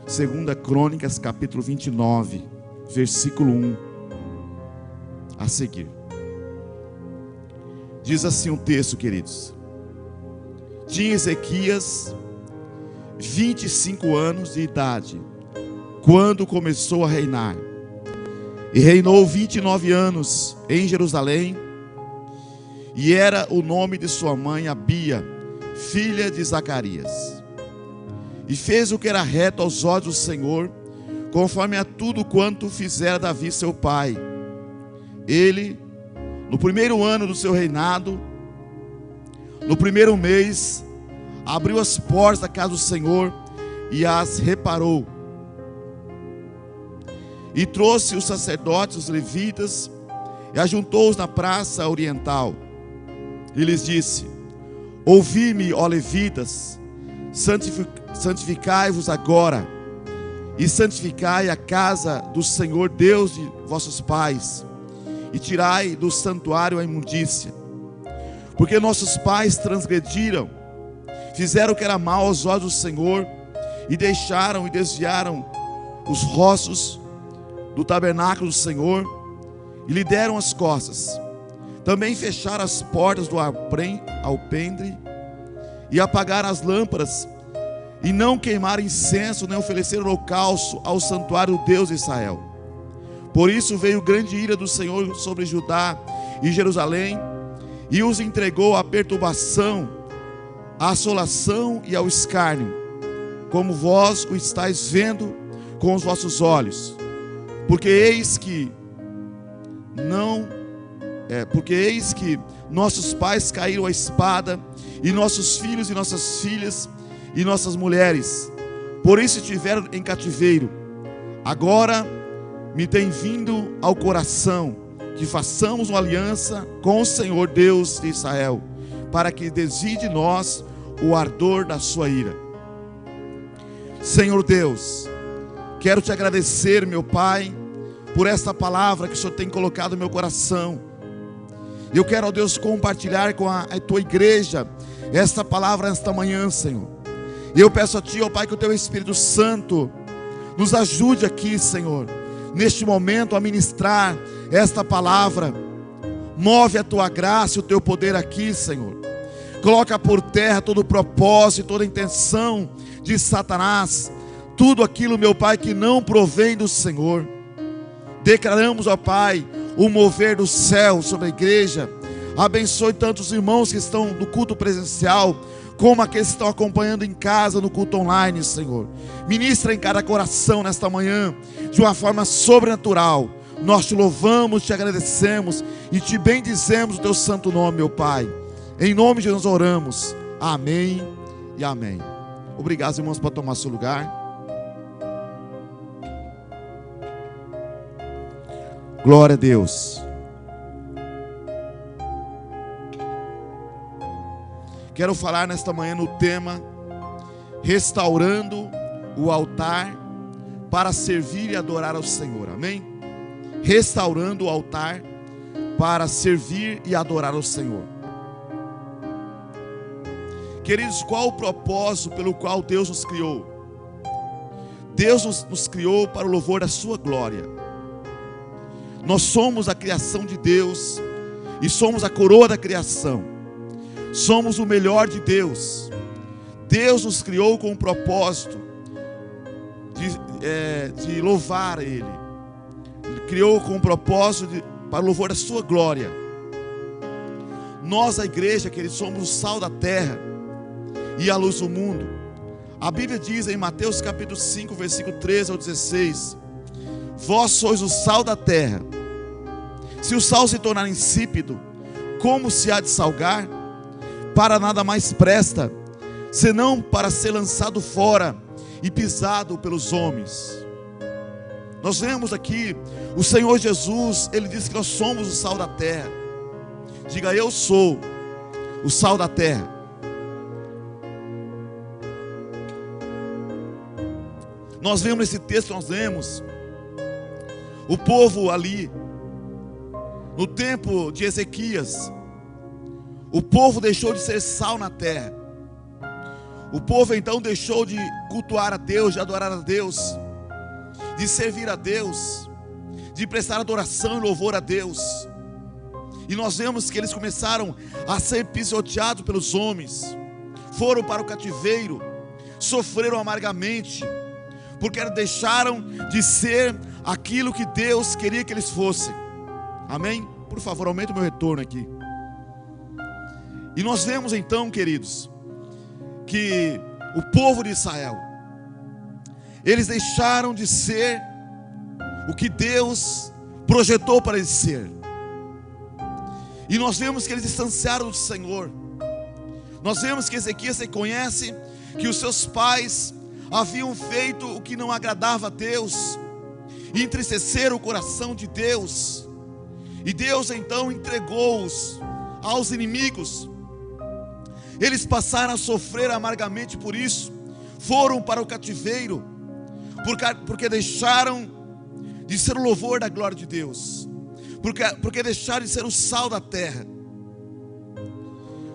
2 Crônicas, capítulo 29, versículo 1 a seguir. Diz assim o texto, queridos: tinha Ezequias 25 anos de idade quando começou a reinar, e reinou 29 anos em Jerusalém, e era o nome de sua mãe Abia, filha de Zacarias. E fez o que era reto aos olhos do Senhor, conforme a tudo quanto fizera Davi seu pai. Ele, no primeiro ano do seu reinado, no primeiro mês, abriu as portas da casa do Senhor e as reparou. E trouxe os sacerdotes, os levitas, e ajuntou-os na praça oriental. E lhes disse: ouvi-me, ó levitas, santificai-vos agora, e santificai a casa do Senhor Deus de vossos pais, e tirai do santuário a imundícia. Porque nossos pais transgrediram, fizeram o que era mal aos olhos do Senhor, e deixaram e desviaram os rostos do tabernáculo do Senhor, e lhe deram as costas. Também fecharam as portas do alpendre, e apagaram as lâmpadas, e não queimaram incenso, nem ofereceram holocausto ao santuário do Deus de Israel. Por isso veio grande ira do Senhor sobre Judá e Jerusalém, e os entregou à perturbação, à assolação e ao escárnio, como vós o estáis vendo com os vossos olhos. Porque eis que nossos pais caíram à espada, e nossos filhos e nossas filhas e nossas mulheres, por isso estiveram em cativeiro. Agora me tem vindo ao coração que façamos uma aliança com o Senhor Deus de Israel, para que desvie de nós o ardor da sua ira. Senhor Deus, quero te agradecer, meu Pai, por esta palavra que o Senhor tem colocado no meu coração. Eu quero, ó Deus, compartilhar com a tua igreja esta palavra nesta manhã, Senhor. E eu peço a ti, ó Pai, que o teu Espírito Santo nos ajude aqui, Senhor, neste momento a ministrar esta palavra. Move a tua graça e o teu poder aqui, Senhor. Coloca por terra todo o propósito, toda a intenção de Satanás, tudo aquilo, meu Pai, que não provém do Senhor. Declaramos, ó Pai, o mover do céu sobre a igreja. Abençoe tantos irmãos que estão no culto presencial, como aqueles que estão acompanhando em casa no culto online, Senhor. Ministra em cada coração nesta manhã, de uma forma sobrenatural. Nós te louvamos, te agradecemos e te bendizemos o teu santo nome, meu Pai. Em nome de Jesus oramos. Amém e amém. Obrigado, irmãos, por tomar seu lugar. Glória a Deus. Quero falar nesta manhã no tema restaurando o altar para servir e adorar ao Senhor. Amém? Restaurando o altar para servir e adorar ao Senhor. Queridos, qual o propósito pelo qual Deus nos criou? Deus nos criou para o louvor da sua glória. Nós somos a criação de Deus e somos a coroa da criação. Somos o melhor de Deus. Deus nos criou com o propósito de louvar Ele. Ele criou com o propósito para o louvor da sua glória. Nós, a igreja, queridos, somos o sal da terra e a luz do mundo. A Bíblia diz em Mateus capítulo 5, versículo 13 ao 16: vós sois o sal da terra. Se o sal se tornar insípido, como se há de salgar? Para nada mais presta, senão para ser lançado fora e pisado pelos homens. Nós vemos aqui o Senhor Jesus, Ele diz que nós somos o sal da terra. Diga: eu sou o sal da terra. Nós vemos nesse texto, nós vemos o povo ali, no tempo de Ezequias, o povo deixou de ser sal na terra. O povo então deixou de cultuar a Deus, de adorar a Deus, de servir a Deus, de prestar adoração e louvor a Deus. E nós vemos que eles começaram a ser pisoteados pelos homens, foram para o cativeiro, sofreram amargamente, porque deixaram de ser aquilo que Deus queria que eles fossem. Amém? Por favor, aumenta o meu retorno aqui. E nós vemos então, queridos, que o povo de Israel, eles deixaram de ser o que Deus projetou para eles ser. E nós vemos que eles distanciaram do Senhor. Nós vemos que Ezequias reconhece que os seus pais haviam feito o que não agradava a Deus, e entristeceram o coração de Deus. E Deus então entregou-os aos inimigos. Eles passaram a sofrer amargamente por isso. Foram para o cativeiro, porque deixaram de ser o louvor da glória de Deus, porque deixaram de ser o sal da terra.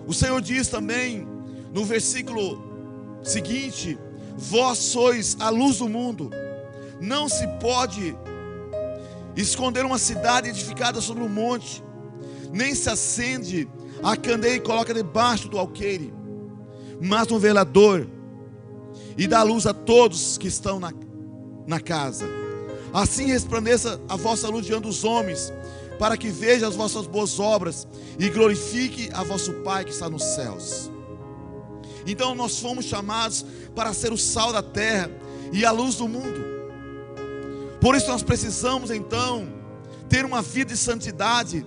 O Senhor diz também no versículo seguinte: vós sois a luz do mundo. Não se pode esconder uma cidade edificada sobre um monte, nem se acende a candeia e coloca debaixo do alqueire, mas no velador, e dá luz a todos que estão na casa. Assim resplandeça a vossa luz diante dos homens, para que veja as vossas boas obras e glorifique a vosso Pai que está nos céus. Então nós fomos chamados para ser o sal da terra e a luz do mundo. Por isso nós precisamos então ter uma vida de santidade.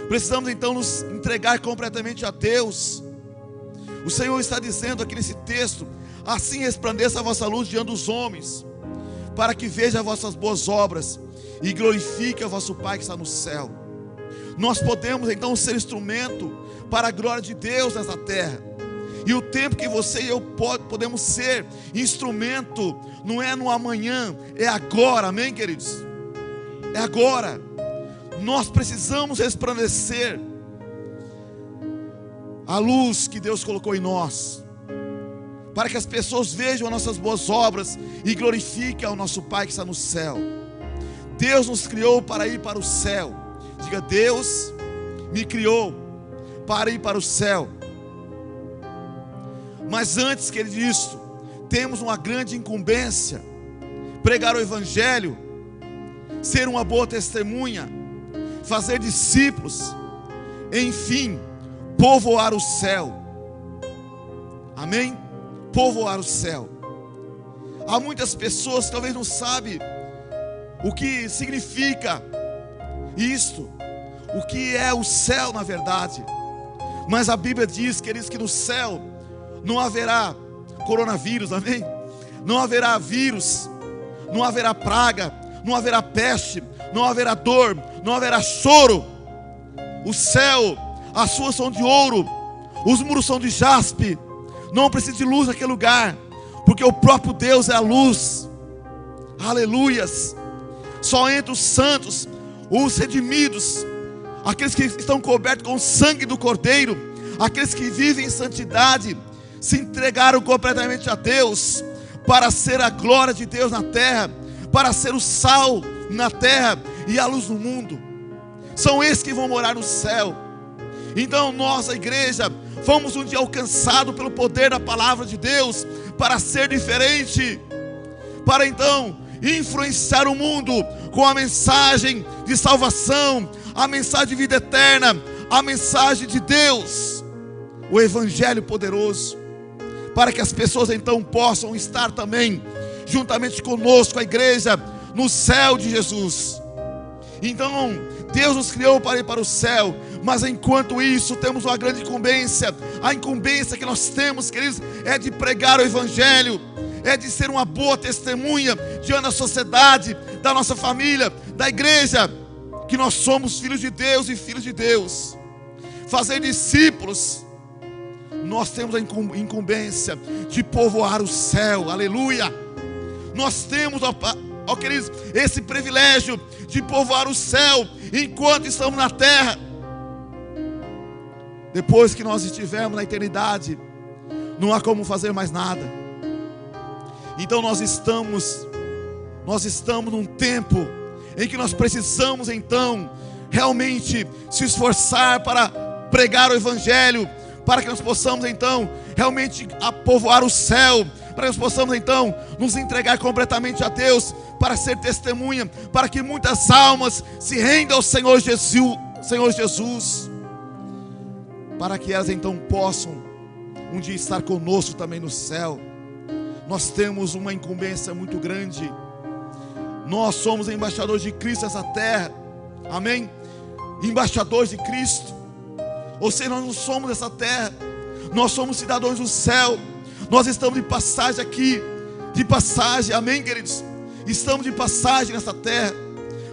Precisamos então nos entregar completamente a Deus. O Senhor está dizendo aqui nesse texto: assim resplandeça a vossa luz diante dos homens, para que veja as vossas boas obras e glorifique a vosso Pai que está no céu. Nós podemos então ser instrumento para a glória de Deus nessa terra. E o tempo que você e eu podemos ser instrumento, não é no amanhã, é agora, amém, queridos? É agora. Nós precisamos resplandecer a luz que Deus colocou em nós, para que as pessoas vejam as nossas boas obras e glorifiquem ao nosso Pai que está no céu. Deus nos criou para ir para o céu. Diga: Deus me criou para ir para o céu. Mas antes que disso, temos uma grande incumbência: pregar o Evangelho, ser uma boa testemunha, fazer discípulos, enfim, povoar o céu. Amém? Povoar o céu. Há muitas pessoas que talvez não sabem o que significa isto, o que é o céu na verdade. Mas a Bíblia diz, queridos, que no céu não haverá coronavírus, amém? Não haverá vírus, não haverá praga, não haverá peste, não haverá dor, não haverá choro. O céu, as suas são de ouro, os muros são de jaspe. Não precisa de luz naquele lugar, porque o próprio Deus é a luz. Aleluias. Só entram os santos, os redimidos, aqueles que estão cobertos com o sangue do Cordeiro, aqueles que vivem em santidade, se entregaram completamente a Deus, para ser a glória de Deus na terra, para ser o sal na terra e a luz do mundo. São esses que vão morar no céu. Então nós, a igreja, fomos um dia alcançados pelo poder da palavra de Deus, para ser diferente, para então influenciar o mundo com a mensagem de salvação, a mensagem de vida eterna, a mensagem de Deus, o Evangelho poderoso, para que as pessoas então possam estar também juntamente conosco, a igreja, no céu de Jesus. Então Deus nos criou para ir para o céu, mas enquanto isso temos uma grande incumbência. A incumbência que nós temos, queridos, é de pregar o Evangelho, é de ser uma boa testemunha diante da sociedade, da nossa família, da igreja, que nós somos filhos de Deus e filhos de Deus. Fazer discípulos. Nós temos a incumbência de povoar o céu, aleluia. Nós temos, ó queridos, esse privilégio de povoar o céu enquanto estamos na terra. Depois que nós estivermos na eternidade, não há como fazer mais nada. Então nós estamos num tempo em que nós precisamos então realmente se esforçar para pregar o Evangelho, para que nós possamos então realmente povoar o céu, para que nós possamos então nos entregar completamente a Deus, para ser testemunha, para que muitas almas se rendam ao Senhor Jesus, para que elas então possam um dia estar conosco também no céu. Nós temos uma incumbência muito grande. Nós somos embaixadores de Cristo nessa terra. Amém? Embaixadores de Cristo. Ou seja, nós não somos dessa terra, nós somos cidadãos do céu. Nós estamos de passagem aqui, de passagem, amém, queridos? Estamos de passagem nessa terra.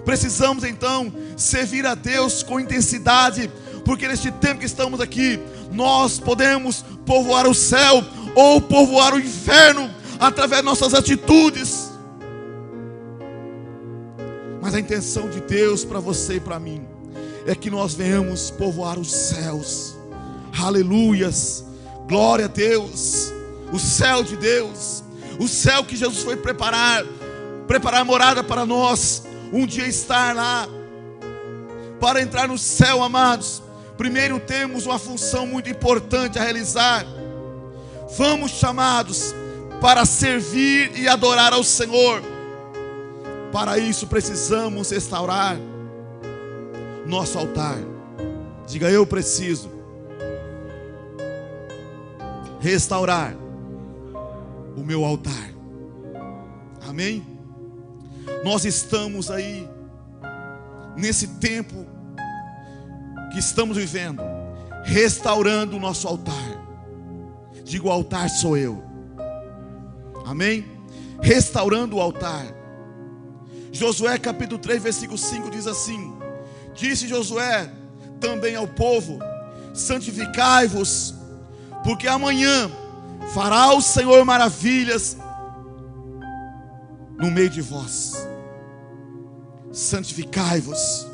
Precisamos então servir a Deus com intensidade, porque neste tempo que estamos aqui, nós podemos povoar o céu ou povoar o inferno através de nossas atitudes. Mas a intenção de Deus para você e para mim é que nós venhamos povoar os céus. Aleluias, glória a Deus. O céu de Deus, o céu que Jesus foi preparar morada para nós, um dia estar lá. Para entrar no céu, amados, primeiro temos uma função muito importante a realizar. Fomos chamados para servir e adorar ao Senhor. Para isso precisamos restaurar nosso altar. Diga: eu preciso restaurar o meu altar. Amém? Nós estamos aí nesse tempo que estamos vivendo, restaurando o nosso altar. Digo: o altar sou eu. Amém? Restaurando o altar. Josué capítulo 3 versículo 5 diz assim: disse Josué também ao povo: santificai-vos, porque amanhã fará o Senhor maravilhas no meio de vós. Santificai-vos,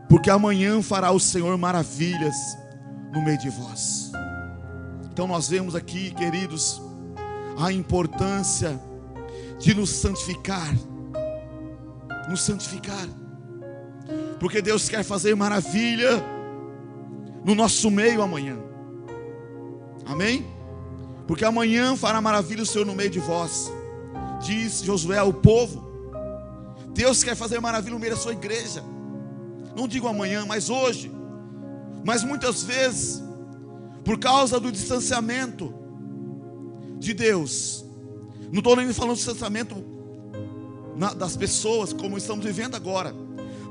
porque amanhã fará o Senhor maravilhas no meio de vós. Então nós vemos aqui, queridos, a importância de nos santificar. Nos santificar, porque Deus quer fazer maravilha no nosso meio amanhã. Amém? Porque amanhã fará maravilha o Senhor no meio de vós, diz Josué ao povo. Deus quer fazer maravilha no meio da sua igreja. Não digo amanhã, mas hoje. Mas muitas vezes, por causa do distanciamento de Deus, não estou nem falando do distanciamento das pessoas, como estamos vivendo agora,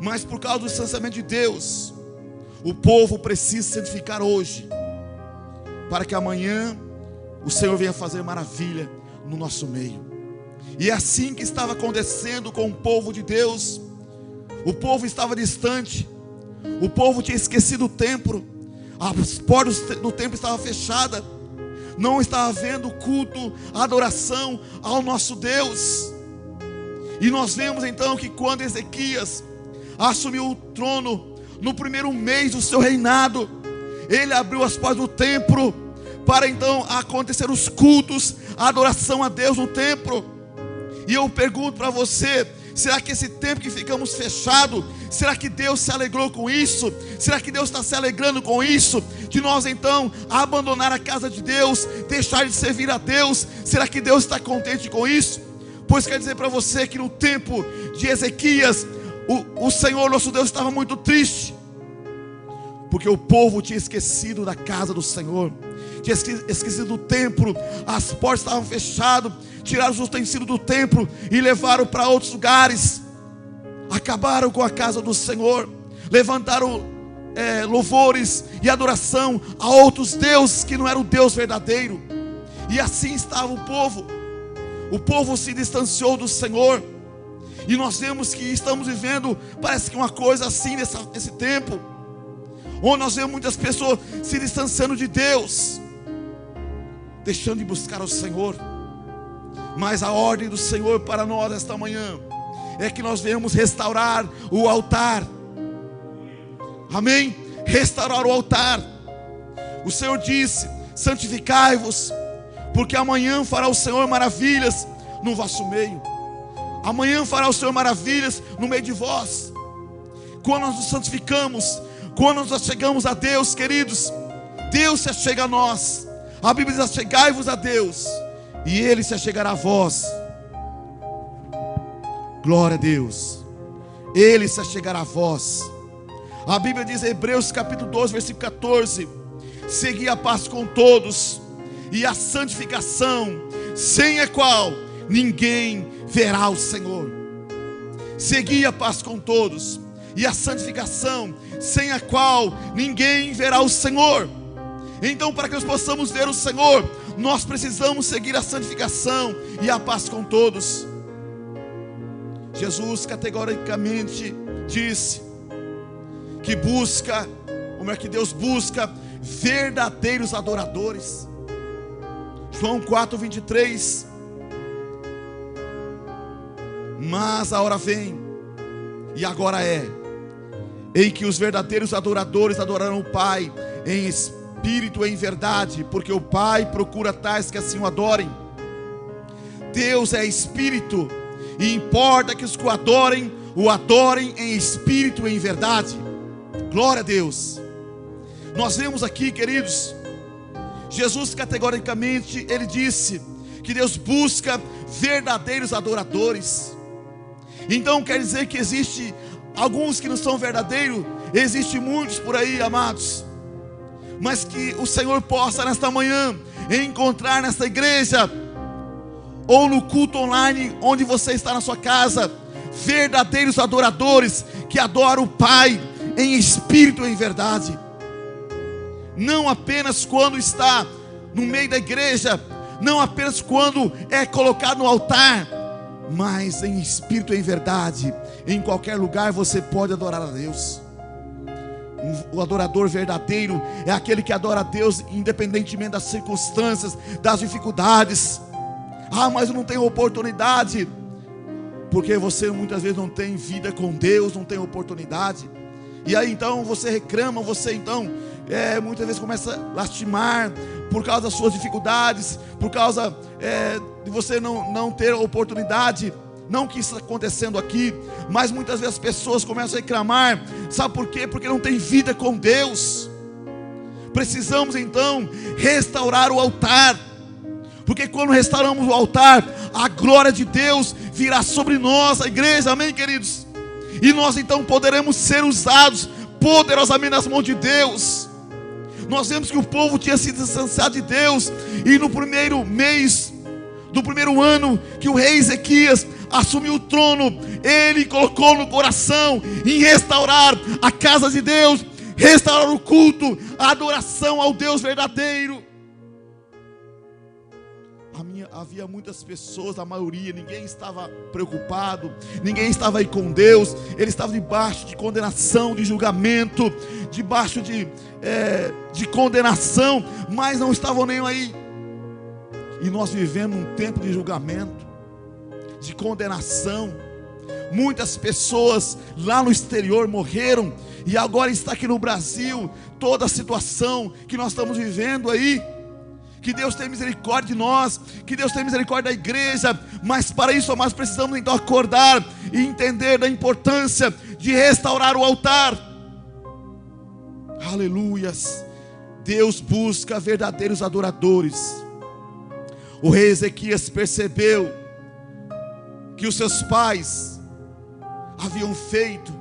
mas por causa do distanciamento de Deus, o povo precisa se santificar hoje, para que amanhã o Senhor venha fazer maravilha no nosso meio. E é assim que estava acontecendo com o povo de Deus. O povo estava distante, o povo tinha esquecido o templo, as portas do templo estavam fechadas, não estava havendo culto, adoração ao nosso Deus. E nós vemos então que quando Ezequias assumiu o trono, no primeiro mês do seu reinado, ele abriu as portas do templo, para então acontecer os cultos, a adoração a Deus no templo. E eu pergunto para você: será que esse tempo que ficamos fechados, será que Deus se alegrou com isso? Será que Deus está se alegrando com isso? De nós então abandonar a casa de Deus, deixar de servir a Deus? Será que Deus está contente com isso? Pois quer dizer para você que no tempo de Ezequias, o Senhor nosso Deus estava muito triste, porque o povo tinha esquecido da casa do Senhor, tinha esquecido do templo, as portas estavam fechadas, tiraram os utensílios do templo e levaram para outros lugares, acabaram com a casa do Senhor, levantaram louvores e adoração a outros deuses que não era o Deus verdadeiro. E assim estava o povo. O povo se distanciou do Senhor. E nós vemos que estamos vivendo, parece que uma coisa assim nesse tempo, onde nós vemos muitas pessoas se distanciando de Deus, deixando de buscar o Senhor. Mas a ordem do Senhor para nós esta manhã é que nós venhamos restaurar o altar. Amém? Restaurar o altar. O Senhor disse: santificai-vos, porque amanhã fará o Senhor maravilhas no vosso meio. Amanhã fará o Senhor maravilhas no meio de vós. Quando nós nos santificamos, quando nós nos achegamos a Deus, queridos, Deus se achega a nós. A Bíblia diz: achegai-vos a Deus, e Ele se achegará a vós. Glória a Deus. Ele se achegará a vós. A Bíblia diz em Hebreus capítulo 12, versículo 14: segui a paz com todos e a santificação, sem a qual ninguém verá o Senhor. Segui a paz com todos e a santificação, sem a qual ninguém verá o Senhor. Então, para que nós possamos ver o Senhor, nós precisamos seguir a santificação e a paz com todos. Jesus categoricamente disse que busca, como é que Deus busca verdadeiros adoradores. João 4:23: mas a hora vem, e agora é, em que os verdadeiros adoradores adorarão o Pai em espírito e em verdade, porque o Pai procura tais que assim o adorem. Deus é espírito, e importa que os que o adorem em espírito e em verdade. Glória a Deus. Nós vemos aqui, queridos, Jesus categoricamente, Ele disse que Deus busca verdadeiros adoradores. Então quer dizer que existe alguns que não são verdadeiros, existe muitos por aí, amados, mas que o Senhor possa nesta manhã encontrar nesta igreja, ou no culto online, onde você está na sua casa, verdadeiros adoradores, que adoram o Pai em espírito e em verdade. Não apenas quando está no meio da igreja, não apenas quando é colocado no altar, mas em espírito e em verdade. Em qualquer lugar você pode adorar a Deus. O adorador verdadeiro é aquele que adora a Deus independentemente das circunstâncias, das dificuldades. Ah, mas eu não tenho oportunidade. Porque você muitas vezes não tem vida com Deus, não tem oportunidade. E aí então você reclama, você então muitas vezes começa a lastimar por causa das suas dificuldades, por causa de você não ter oportunidade. Não que isso está acontecendo aqui, mas muitas vezes as pessoas começam a reclamar. Sabe por quê? Porque não tem vida com Deus. Precisamos então restaurar o altar, porque quando restauramos o altar, a glória de Deus virá sobre nós, a igreja, amém, queridos? E nós então poderemos ser usados poderosamente nas mãos de Deus. Nós vemos que o povo tinha se distanciado de Deus, e no primeiro mês do primeiro ano que o rei Ezequias assumiu o trono, ele colocou no coração em restaurar a casa de Deus, restaurar o culto, a adoração ao Deus verdadeiro. Havia muitas pessoas, a maioria, ninguém estava preocupado, ninguém estava aí com Deus. Ele estava debaixo de condenação, de julgamento, debaixo de condenação, mas não estavam nem aí. E nós vivemos um tempo de julgamento, de condenação. Muitas pessoas lá no exterior morreram, e agora está aqui no Brasil toda a situação que nós estamos vivendo aí. Que Deus tenha misericórdia de nós, que Deus tenha misericórdia da igreja, mas para isso nós precisamos então acordar e entender da importância de restaurar o altar. Aleluias. Deus busca verdadeiros adoradores. O rei Ezequias percebeu que os seus pais haviam feito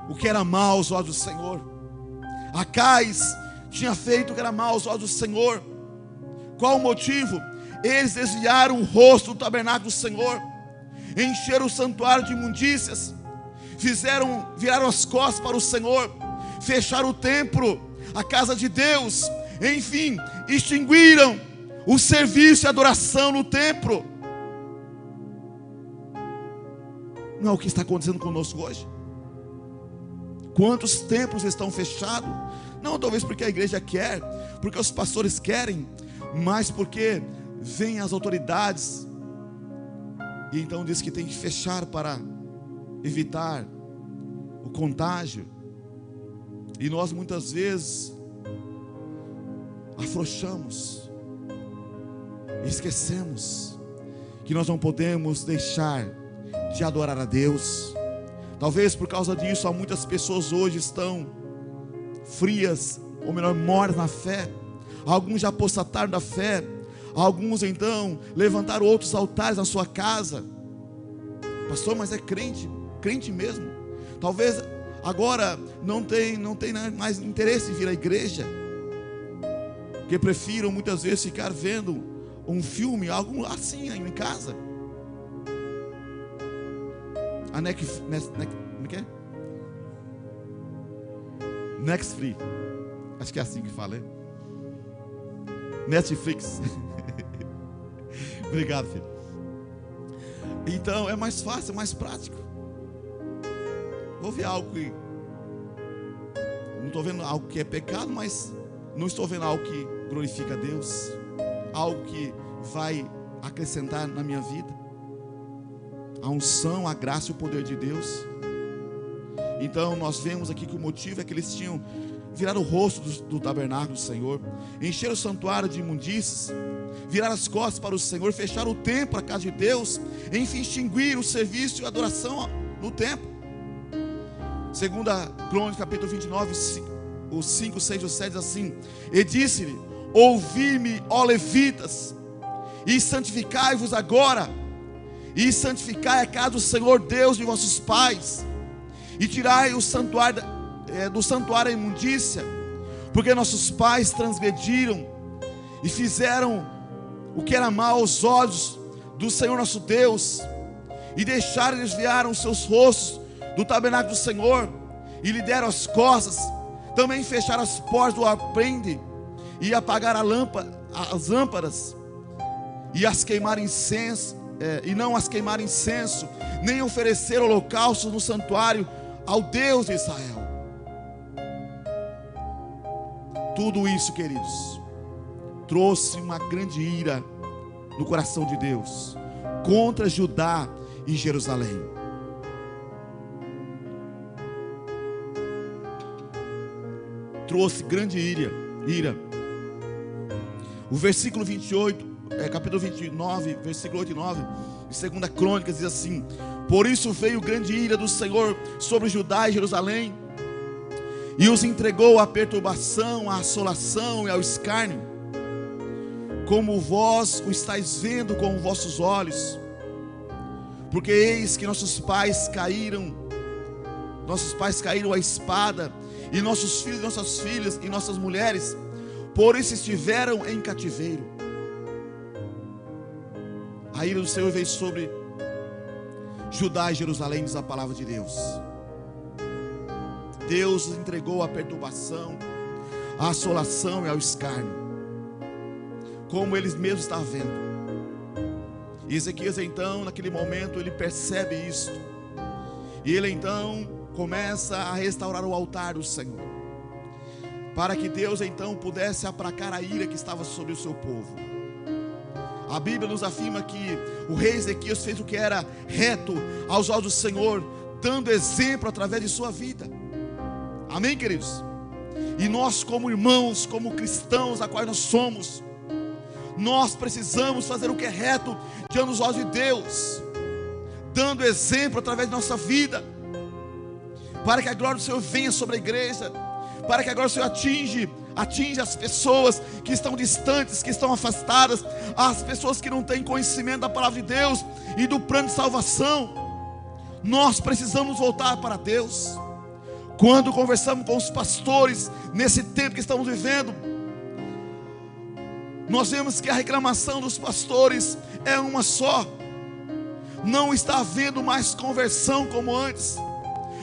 o que era mal aos olhos do Senhor. Acais tinha feito o que era mal aos olhos do Senhor. Qual o motivo? Eles desviaram o rosto do tabernáculo do Senhor, encheram o santuário de imundícias, viraram as costas para o Senhor, fecharam o templo, a casa de Deus, enfim, extinguiram o serviço e adoração no templo. Não é o que está acontecendo conosco hoje? Quantos templos estão fechados? Não talvez porque a igreja quer, porque os pastores querem, mas porque vêm as autoridades e então diz que tem que fechar para evitar o contágio. E nós muitas vezes afrouxamos, esquecemos que nós não podemos deixar de adorar a Deus. Talvez por causa disso, há muitas pessoas hoje estão frias, ou melhor, mortas na fé. Alguns já apostataram da fé. Alguns então levantaram outros altares na sua casa. Pastor, mas é crente, crente mesmo. Talvez agora não tem mais interesse em vir à igreja, porque prefiram muitas vezes ficar vendo um filme, algo assim em casa. A Netflix, acho que é assim que fala, hein? Netflix. Obrigado, filho. Então é mais fácil, é mais prático. Vou ver algo que não estou vendo algo que é pecado, mas não estou vendo algo que glorifica a Deus, algo que vai acrescentar na minha vida a unção, a graça e o poder de Deus. Então nós vemos aqui que o motivo é que eles tinham virado o rosto do tabernáculo do Senhor, encheram o santuário de imundícies, viraram as costas para o Senhor, fecharam o templo, a casa de Deus, enfim, extinguiram o serviço e a adoração no templo. Segunda Crônicas, capítulo 29, os 5, 6 e 7 diz assim: e disse-lhe: ouvi-me, ó levitas, e santificai-vos agora, e santificai a casa do Senhor Deus de vossos pais, e tirai o santuário do santuário a imundícia, porque nossos pais transgrediram e fizeram o que era mal aos olhos do Senhor nosso Deus, e deixaram e desviaram os seus rostos do tabernáculo do Senhor, e lhe deram as costas. Também fecharam as portas do alpendre, e apagaram as lâmpadas, e as queimaram incenso, e não as queimaram incenso, nem ofereceram holocaustos no santuário ao Deus de Israel. Tudo isso, queridos, trouxe uma grande ira no coração de Deus contra Judá e Jerusalém. Trouxe grande ira. O versículo 28, capítulo 29, versículo 8 e 9, de 2 Crônicas diz assim: por isso veio grande ira do Senhor sobre Judá e Jerusalém, e os entregou à perturbação, à assolação e ao escárnio, como vós o estáis vendo com vossos olhos. Porque eis que nossos pais caíram à espada, e nossos filhos, nossas filhas e nossas mulheres, por isso estiveram em cativeiro. A ira do Senhor veio sobre Judá e Jerusalém, diz a palavra de Deus. Deus os entregou à perturbação, à assolação e ao escárnio, como eles mesmos estavam vendo. E Ezequias então, naquele momento, ele percebe isso, e ele então começa a restaurar o altar do Senhor, para que Deus então pudesse aplacar a ira que estava sobre o seu povo. A Bíblia nos afirma que o rei Ezequias fez o que era reto aos olhos do Senhor, dando exemplo através de sua vida. Amém, queridos? E nós, como irmãos, como cristãos a qual nós somos, nós precisamos fazer o que é reto diante dos olhos de Deus, dando exemplo através de nossa vida, para que a glória do Senhor venha sobre a igreja, para que a glória do Senhor atinja as pessoas que estão distantes, que estão afastadas, as pessoas que não têm conhecimento da palavra de Deus e do plano de salvação. Nós precisamos voltar para Deus. Quando conversamos com os pastores, nesse tempo que estamos vivendo, nós vemos que a reclamação dos pastores é uma só: não está havendo mais conversão como antes,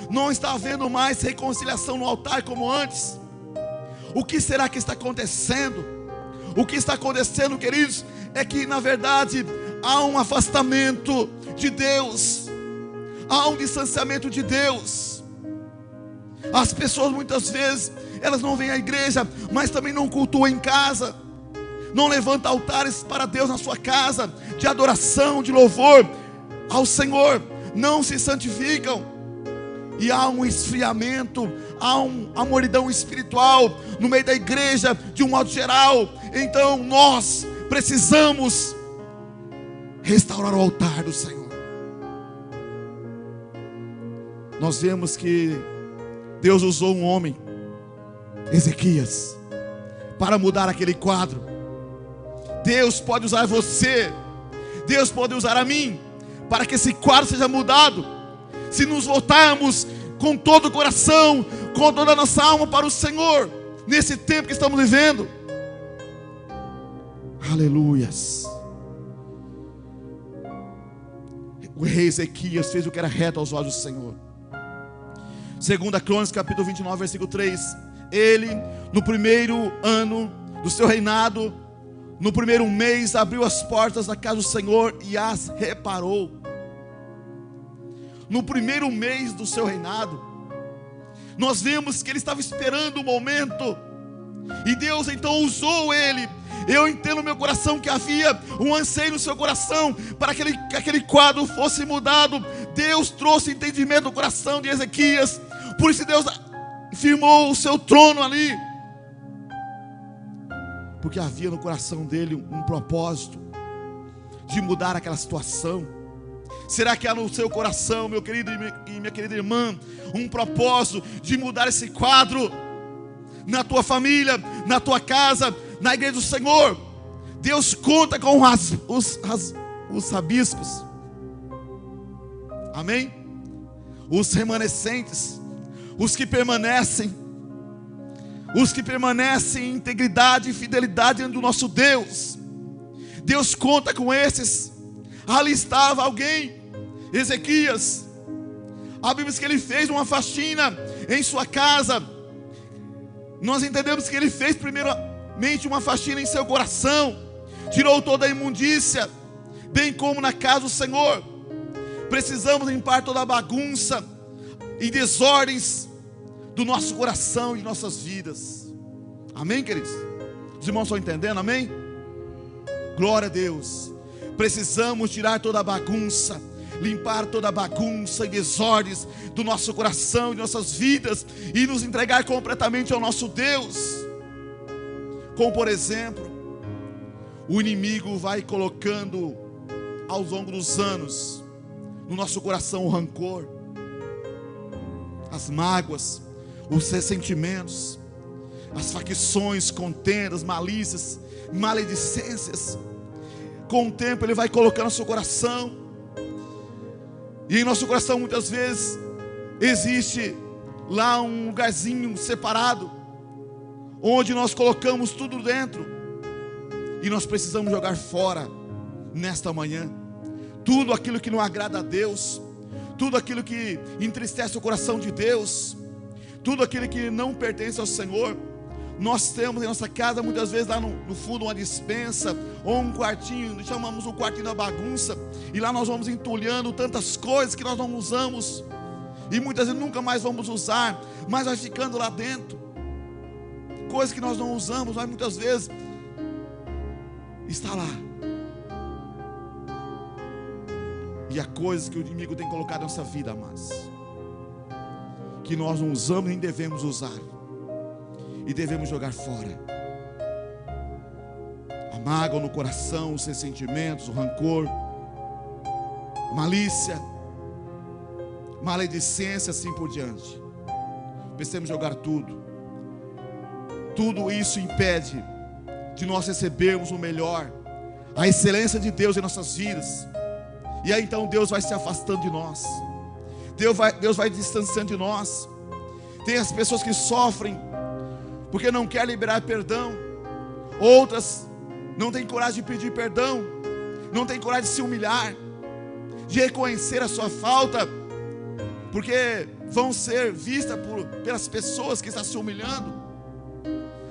não está havendo mais reconciliação no altar como antes. O que será que está acontecendo? O que está acontecendo, queridos, é que na verdade há um afastamento de Deus, há um distanciamento de Deus. As pessoas muitas vezes, elas não vêm à igreja, mas também não cultuam em casa, não levantam altares para Deus na sua casa, de adoração, de louvor ao Senhor, não se santificam. E há um esfriamento, há uma moridão espiritual no meio da igreja, de um modo geral. Então nós precisamos restaurar o altar do Senhor. Nós vemos que Deus usou um homem, Ezequias, para mudar aquele quadro. Deus pode usar você, Deus pode usar a mim, para que esse quadro seja mudado, se nos voltarmos com todo o coração, com toda a nossa alma para o Senhor, nesse tempo que estamos vivendo. Aleluias. O rei Ezequias fez o que era reto aos olhos do Senhor. 2 Crônicas capítulo 29, versículo 3. Ele, no primeiro ano do seu reinado, no primeiro mês, abriu as portas da casa do Senhor e as reparou. No primeiro mês do seu reinado, nós vemos que ele estava esperando o momento, e Deus então usou ele. Eu entendo no meu coração que havia um anseio no seu coração para que aquele quadro fosse mudado. Deus trouxe entendimento no coração de Ezequias. Por isso Deus firmou o seu trono ali, porque havia no coração dele um propósito de mudar aquela situação. Será que há no seu coração, meu querido e minha querida irmã, um propósito de mudar esse quadro na tua família, na tua casa, na igreja do Senhor? Deus conta com os rabiscos, amém? Os remanescentes, os que permanecem em integridade e fidelidade diante do nosso Deus. Deus conta com esses. Ali estava alguém, Ezequias. A Bíblia diz que ele fez uma faxina em sua casa. Nós entendemos que ele fez primeiramente uma faxina em seu coração, tirou toda a imundícia, bem como na casa do Senhor. Precisamos limpar toda a bagunça e desordens do nosso coração e de nossas vidas. Amém, queridos? Os irmãos estão entendendo? Amém? Glória a Deus. Precisamos tirar toda a bagunça, limpar toda a bagunça e desordens do nosso coração e de nossas vidas, e nos entregar completamente ao nosso Deus. Como por exemplo, o inimigo vai colocando ao longo dos anos no nosso coração o rancor, as mágoas, os ressentimentos, as facções, contendas, malícias, maledicências. Com o tempo ele vai colocando no seu coração, e em nosso coração muitas vezes existe lá um lugarzinho separado, onde nós colocamos tudo dentro, e nós precisamos jogar fora nesta manhã tudo aquilo que não agrada a Deus, tudo aquilo que entristece o coração de Deus, tudo aquilo que não pertence ao Senhor. Nós temos em nossa casa muitas vezes lá no fundo uma despensa, ou um quartinho, chamamos um quartinho da bagunça, e lá nós vamos entulhando tantas coisas que nós não usamos, e muitas vezes nunca mais vamos usar, mas vai ficando lá dentro, coisas que nós não usamos, mas muitas vezes está lá. E há coisas que o inimigo tem colocado na nossa vida, amados, que nós não usamos nem devemos usar, e devemos jogar fora. A mágoa no coração, os ressentimentos, o rancor, malícia, maledicência, assim por diante. Precisamos jogar tudo. Tudo isso impede de nós recebermos o melhor, a excelência de Deus em nossas vidas. E aí então Deus vai se afastando de nós, Deus vai distanciando de nós. Tem as pessoas que sofrem porque não quer liberar perdão, outras não têm coragem de pedir perdão, não têm coragem de se humilhar, de reconhecer a sua falta, porque vão ser vistas pelas pessoas que estão se humilhando.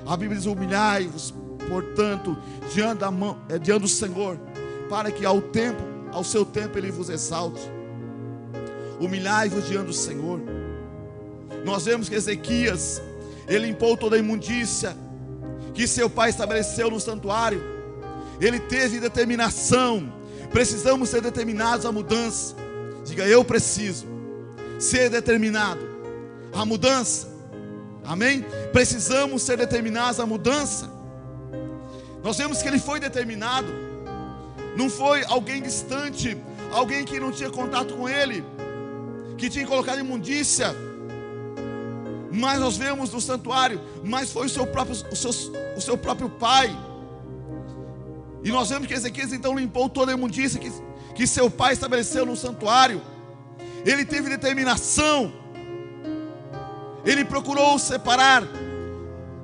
A Bíblia diz: humilhai-vos, portanto, diante do Senhor, para que ao seu tempo Ele vos exalte. Humilhai-vos diante do Senhor. Nós vemos que Ezequias, ele limpou toda a imundícia que seu pai estabeleceu no santuário. Ele teve determinação. Precisamos ser determinados à mudança. Diga: eu preciso ser determinado à mudança. Amém? Precisamos ser determinados à mudança. Nós vemos que ele foi determinado. Não foi alguém distante, alguém que não tinha contato com ele, que tinha colocado imundícia. Mas nós vemos no santuário, mas foi o seu próprio pai. E nós vemos que Ezequias então limpou toda a imundícia que seu pai estabeleceu no santuário. Ele teve determinação. Ele procurou separar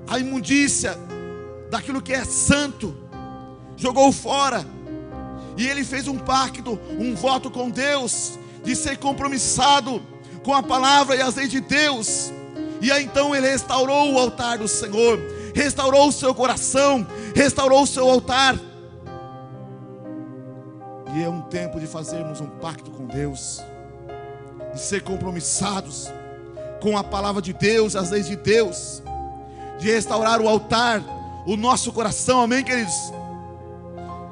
a imundícia daquilo que é santo, jogou fora. E ele fez um pacto, um voto com Deus, de ser compromissado com a palavra e as leis de Deus. E aí então ele restaurou o altar do Senhor, restaurou o seu coração, restaurou o seu altar. E é um tempo de fazermos um pacto com Deus, de ser compromissados com a palavra de Deus, as leis de Deus, de restaurar o altar, o nosso coração. Amém, queridos?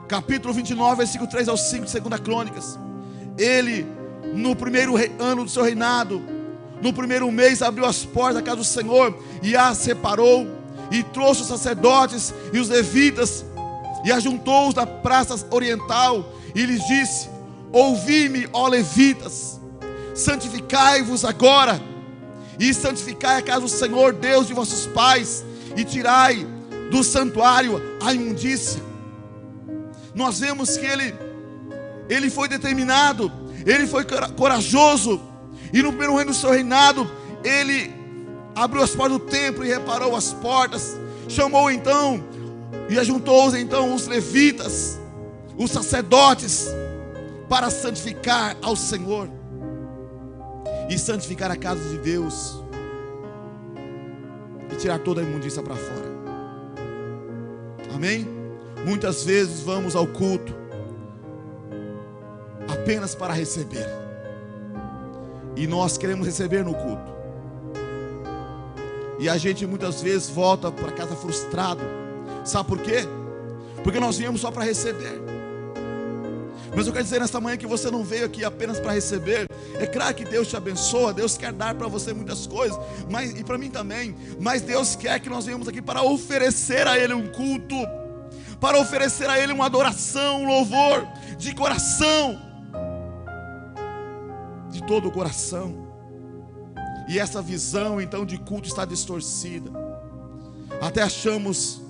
Capítulo 29, versículo 3 ao 5 de 2 Crônicas. Ele, no primeiro ano do seu reinado, no primeiro mês, abriu as portas da casa do Senhor e a separou, e trouxe os sacerdotes e os levitas, e ajuntou-os na praça oriental, e lhes disse: ouvi-me, ó levitas, santificai-vos agora, e santificai a casa do Senhor, Deus de vossos pais, e tirai do santuário a imundícia. Nós vemos que ele foi determinado, ele foi corajoso, e no primeiro ano do seu reinado, ele abriu as portas do templo e reparou as portas, chamou então, e ajuntou então os levitas, os sacerdotes, para santificar ao Senhor, e santificar a casa de Deus, e tirar toda a imundícia para fora. Amém? Muitas vezes vamos ao culto apenas para receber, e nós queremos receber no culto, e a gente muitas vezes volta para casa frustrado. Sabe por quê? Porque nós viemos só para receber. Mas eu quero dizer nesta manhã que você não veio aqui apenas para receber. É claro que Deus te abençoa, Deus quer dar para você muitas coisas, e para mim também. Mas Deus quer que nós venhamos aqui para oferecer a Ele um culto, para oferecer a Ele uma adoração, um louvor de coração, de todo o coração. E essa visão então de culto está distorcida. Até achamos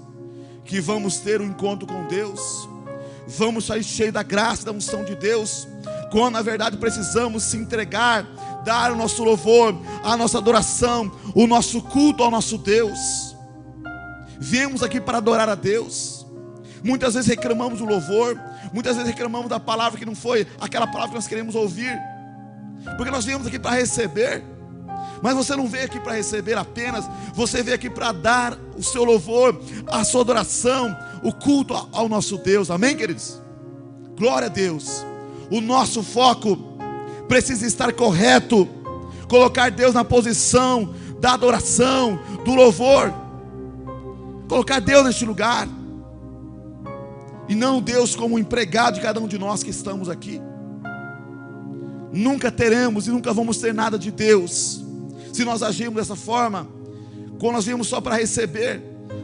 que vamos ter um encontro com Deus, vamos sair cheio da graça, da unção de Deus, quando na verdade precisamos se entregar, dar o nosso louvor, a nossa adoração, o nosso culto ao nosso Deus. Viemos aqui para adorar a Deus. Muitas vezes reclamamos do louvor, muitas vezes reclamamos da palavra que não foi aquela palavra que nós queremos ouvir, porque nós viemos aqui para receber. Mas você não veio aqui para receber apenas, você veio aqui para dar o seu louvor, a sua adoração, o culto ao nosso Deus. Amém, queridos? Glória a Deus. O nosso foco precisa estar correto, colocar Deus na posição da adoração, do louvor, colocar Deus neste lugar, e não Deus como empregado de cada um de nós que estamos aqui. Nunca teremos e nunca vamos ter nada de Deus se nós agirmos dessa forma, quando nós viemos só para receber.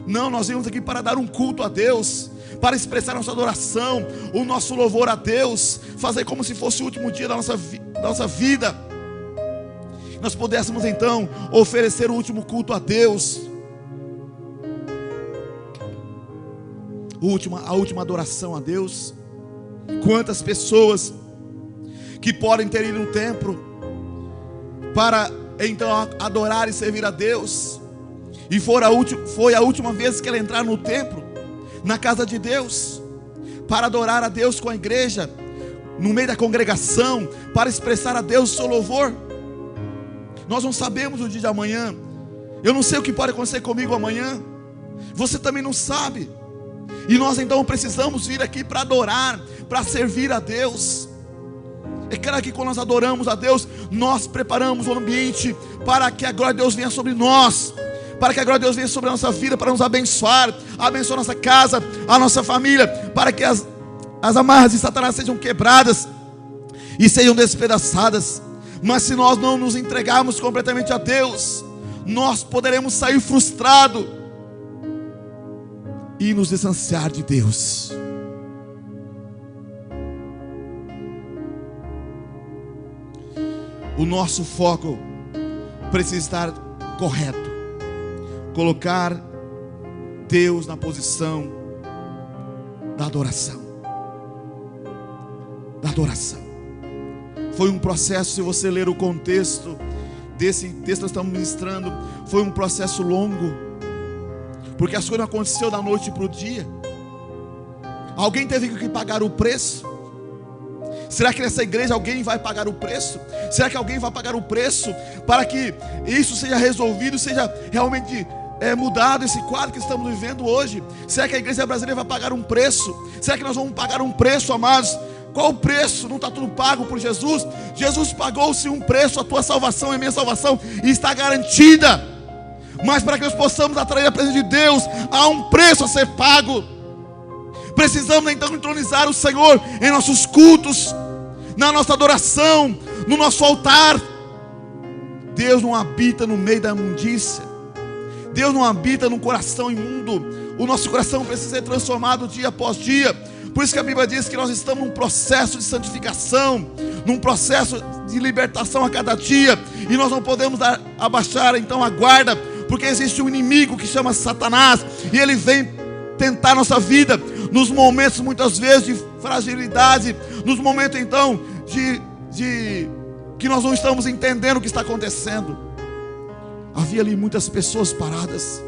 Não, nós viemos aqui para dar um culto a Deus, para expressar nossa adoração, o nosso louvor a Deus, fazer como se fosse o último dia da nossa vida. Nós pudéssemos então oferecer o último culto a Deus, a última adoração a Deus. Quantas pessoas que podem ter ido no templo para então adorar e servir a Deus, e foi a última vez que ela entrar no templo, na casa de Deus, para adorar a Deus com a igreja, no meio da congregação, para expressar a Deus o seu louvor. Nós não sabemos o dia de amanhã. Eu não sei o que pode acontecer comigo amanhã, você também não sabe. E nós então precisamos vir aqui para adorar, para servir a Deus. É claro que quando nós adoramos a Deus, nós preparamos o ambiente para que a glória de Deus venha sobre nós, para que a glória de Deus venha sobre a nossa vida, para nos abençoar, abençoar a nossa casa, a nossa família, para que as amarras de Satanás sejam quebradas e sejam despedaçadas. Mas se nós não nos entregarmos completamente a Deus, nós poderemos sair frustrados e nos distanciar de Deus. O nosso foco precisa estar correto. Colocar Deus na posição da adoração. Da adoração. Foi um processo, se você ler o contexto desse texto que nós estamos ministrando, foi um processo longo, porque as coisas não aconteceram da noite para o dia. Alguém teve que pagar o preço. Será que nessa igreja alguém vai pagar o preço? Será que alguém vai pagar o preço para que isso seja resolvido, seja realmente mudado esse quadro que estamos vivendo hoje? Será que a igreja brasileira vai pagar um preço? Será que nós vamos pagar um preço, amados? Qual o preço? Não está tudo pago por Jesus? Jesus pagou-se um preço, a tua salvação e a minha salvação está garantida. Mas para que nós possamos atrair a presença de Deus, há um preço a ser pago. Precisamos então entronizar o Senhor em nossos cultos, na nossa adoração, no nosso altar. Deus não habita no meio da imundícia. Deus não habita no coração imundo. O nosso coração precisa ser transformado dia após dia. Por isso que a Bíblia diz que nós estamos num processo de santificação, num processo de libertação a cada dia. E nós não podemos abaixar então a guarda, porque existe um inimigo que chama Satanás, e ele vem tentar nossa vida nos momentos muitas vezes de fragilidade, nos momentos então de que nós não estamos entendendo o que está acontecendo. Havia ali muitas pessoas paradas.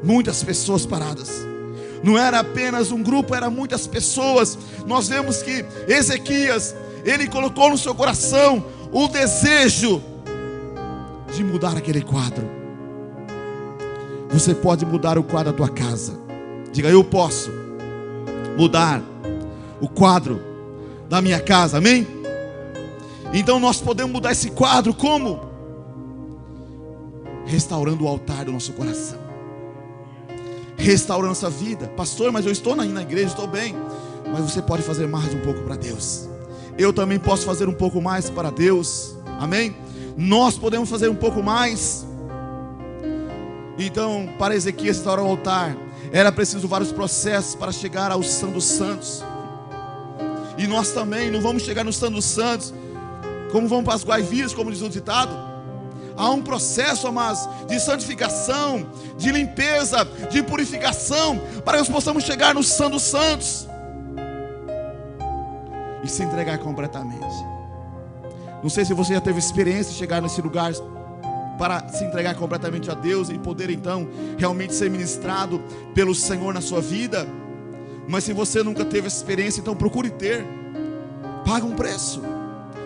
Muitas pessoas paradas. Não era apenas um grupo, eram muitas pessoas. Nós vemos que Ezequias, ele colocou no seu coração o desejo de mudar aquele quadro. Você pode mudar o quadro da tua casa. Diga: eu posso mudar o quadro da minha casa, amém? Então nós podemos mudar esse quadro como? Restaurando o altar do nosso coração, restaurando nossa vida. Pastor, mas eu estou na igreja, estou bem. Mas você pode fazer mais um pouco para Deus. Eu também posso fazer um pouco mais para Deus, amém? Nós podemos fazer um pouco mais. Então, para Ezequias restaurar o altar, era preciso vários processos para chegar ao Santo dos Santos. E nós também não vamos chegar no Santo dos Santos como vamos para as guaivias, como diz o ditado. Há um processo, amados, de santificação, de limpeza, de purificação, para que nós possamos chegar no Santo dos Santos e se entregar completamente. Não sei se você já teve experiência de chegar nesse lugar para se entregar completamente a Deus e poder então realmente ser ministrado pelo Senhor na sua vida. Mas se você nunca teve essa experiência, então procure ter. Paga um preço,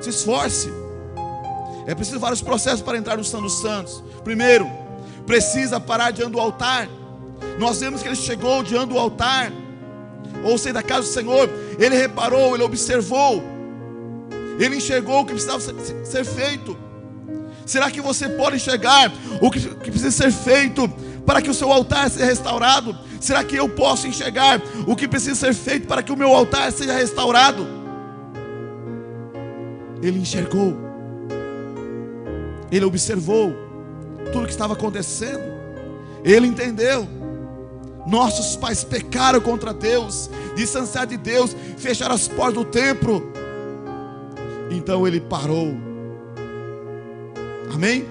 se esforce. É preciso vários processos para entrar no Santo dos Santos. Primeiro, precisa parar diante do altar. Nós vemos que ele chegou diante do altar, ou seja, da casa do Senhor. Ele reparou, ele observou, ele enxergou o que precisava ser feito. Será que você pode enxergar o que precisa ser feito para que o seu altar seja restaurado? Será que eu posso enxergar o que precisa ser feito para que o meu altar seja restaurado? Ele enxergou, ele observou tudo o que estava acontecendo, ele entendeu. Nossos pais pecaram contra Deus, distanciaram de Deus, fecharam as portas do templo. Então ele parou, amém?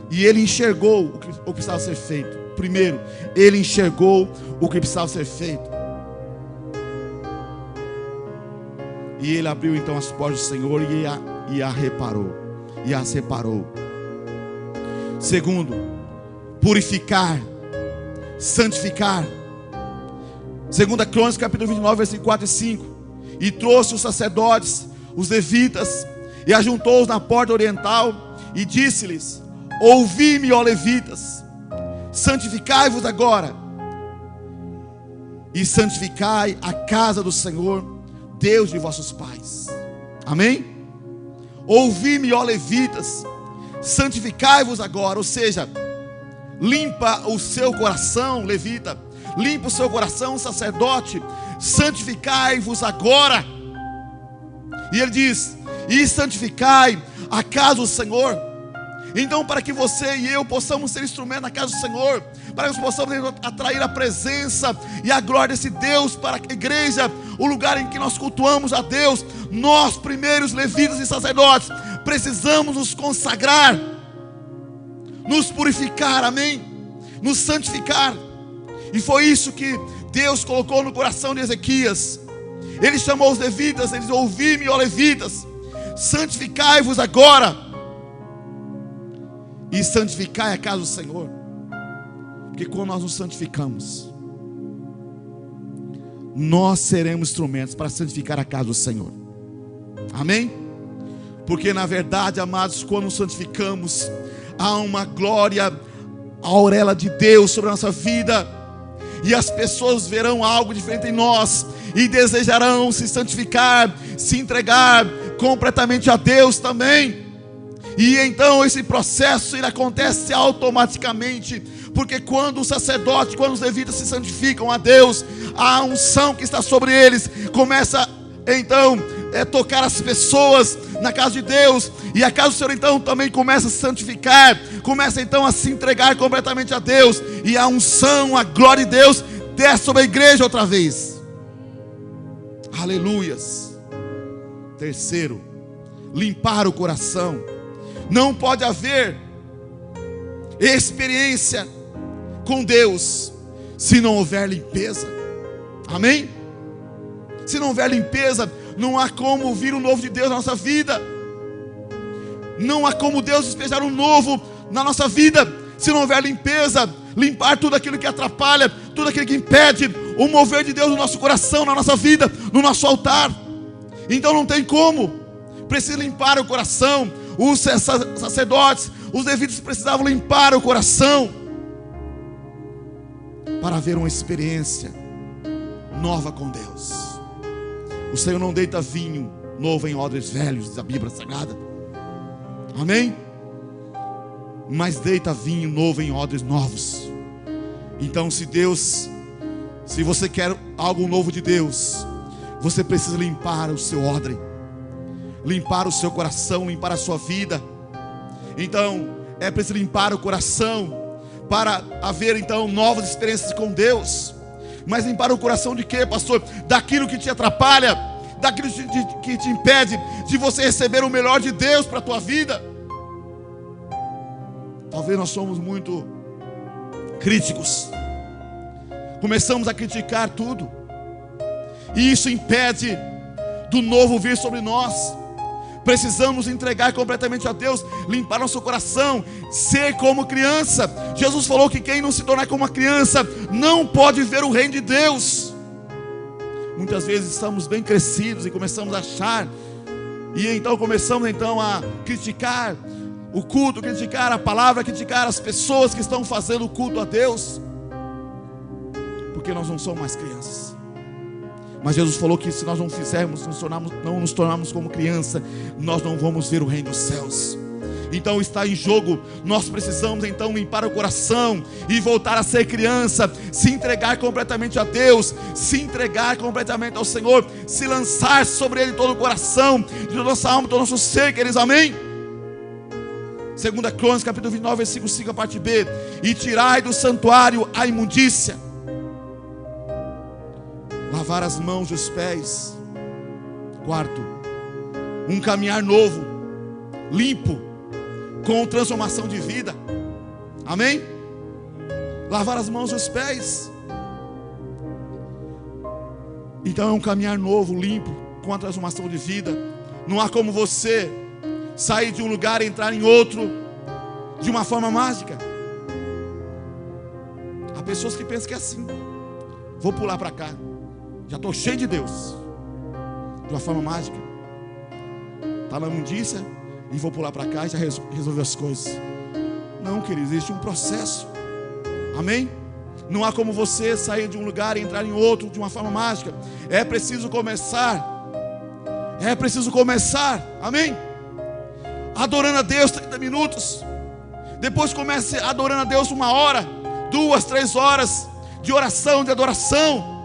E ele enxergou o que precisava ser feito. Primeiro, ele enxergou o que precisava ser feito, e ele abriu então as portas do Senhor e a reparou, e a separou. Segundo, purificar, santificar. 2 Crônicas capítulo 29, versículo 4 e 5. E trouxe os sacerdotes, os levitas, e ajuntou-os na porta oriental, e disse-lhes: ouvi-me, ó levitas, santificai-vos agora, e santificai a casa do Senhor, Deus de vossos pais. Amém? Ouvi-me, ó levitas, santificai-vos agora. Ou seja, limpa o seu coração, levita, limpa o seu coração, sacerdote, santificai-vos agora. E ele diz: e santificai a casa do Senhor. Então, para que você e eu possamos ser instrumento na casa do Senhor, para que nós possamos atrair a presença e a glória desse Deus para a igreja, o lugar em que nós cultuamos a Deus, nós, primeiros levitas e sacerdotes, precisamos nos consagrar, nos purificar, amém? Nos santificar. E foi isso que Deus colocou no coração de Ezequias. Ele chamou os levitas, ele disse: ouvi-me, ó levitas, santificai-vos agora e santificai a casa do Senhor. Porque quando nós nos santificamos, nós seremos instrumentos para santificar a casa do Senhor. Amém? Porque na verdade, amados, quando nos santificamos, há uma glória, a auréola de Deus sobre a nossa vida, e as pessoas verão algo diferente em nós e desejarão se santificar, se entregar completamente a Deus também. E então esse processo ele acontece automaticamente, porque quando o sacerdote, quando os levitas se santificam a Deus, a unção que está sobre eles começa então tocar as pessoas na casa de Deus, e a casa do Senhor então também começa a se santificar, começa então a se entregar completamente a Deus, e a unção, a glória de Deus desce sobre a igreja outra vez. Aleluias. Terceiro, limpar o coração. Não pode haver experiência com Deus se não houver limpeza. Amém? Se não houver limpeza, não há como vir o novo de Deus na nossa vida. Não há como Deus despejar um novo na nossa vida se não houver limpeza. Limpar tudo aquilo que atrapalha, tudo aquilo que impede o mover de Deus no nosso coração, na nossa vida, no nosso altar. Então não tem como. Precisa limpar o coração. Os sacerdotes, os levitas precisavam limpar o coração para haver uma experiência nova com Deus. O Senhor não deita vinho novo em odres velhos, diz a Bíblia Sagrada. Amém? Mas deita vinho novo em odres novos. Então se você quer algo novo de Deus, você precisa limpar o seu odre, limpar o seu coração, limpar a sua vida. Então é preciso limpar o coração para haver então novas experiências com Deus. Mas limpar o coração de quê, pastor? Daquilo que te atrapalha, daquilo que te impede de você receber o melhor de Deus para a tua vida. Talvez nós somos muito críticos, começamos a criticar tudo, e isso impede do novo vir sobre nós. Precisamos entregar completamente a Deus, limpar nosso coração, ser como criança. Jesus falou que quem não se tornar como uma criança não pode ver o reino de Deus. Muitas vezes estamos bem crescidos e começamos a achar, e então começamos então a criticar o culto, criticar a palavra, criticar as pessoas que estão fazendo o culto a Deus, porque nós não somos mais crianças. Mas Jesus falou que se nós não fizermos, não nos tornarmos como criança, nós não vamos ver o reino dos céus. Então está em jogo. Nós precisamos então limpar o coração e voltar a ser criança, se entregar completamente a Deus, se entregar completamente ao Senhor, se lançar sobre Ele todo o coração, de toda a nossa alma, de todo o nosso ser, queridos, amém? 2 Crônicas, capítulo 29, versículo 5, a parte B: e tirai do santuário a imundícia. Lavar as mãos e os pés. Quarto, um caminhar novo, limpo, com transformação de vida. Amém? Lavar as mãos e os pés. Então é um caminhar novo, limpo, com a transformação de vida. Não há como você sair de um lugar e entrar em outro de uma forma mágica. Há pessoas que pensam que é assim: vou pular para cá, já estou cheio de Deus, de uma forma mágica. Está na imundícia e vou pular para cá e já resolveu as coisas. Não, querido, existe um processo. Amém? Não há como você sair de um lugar e entrar em outro de uma forma mágica. É preciso começar. É preciso começar. Amém? Adorando a Deus 30 minutos. Depois comece adorando a Deus 1 hora, 2, 3 horas de oração, de adoração.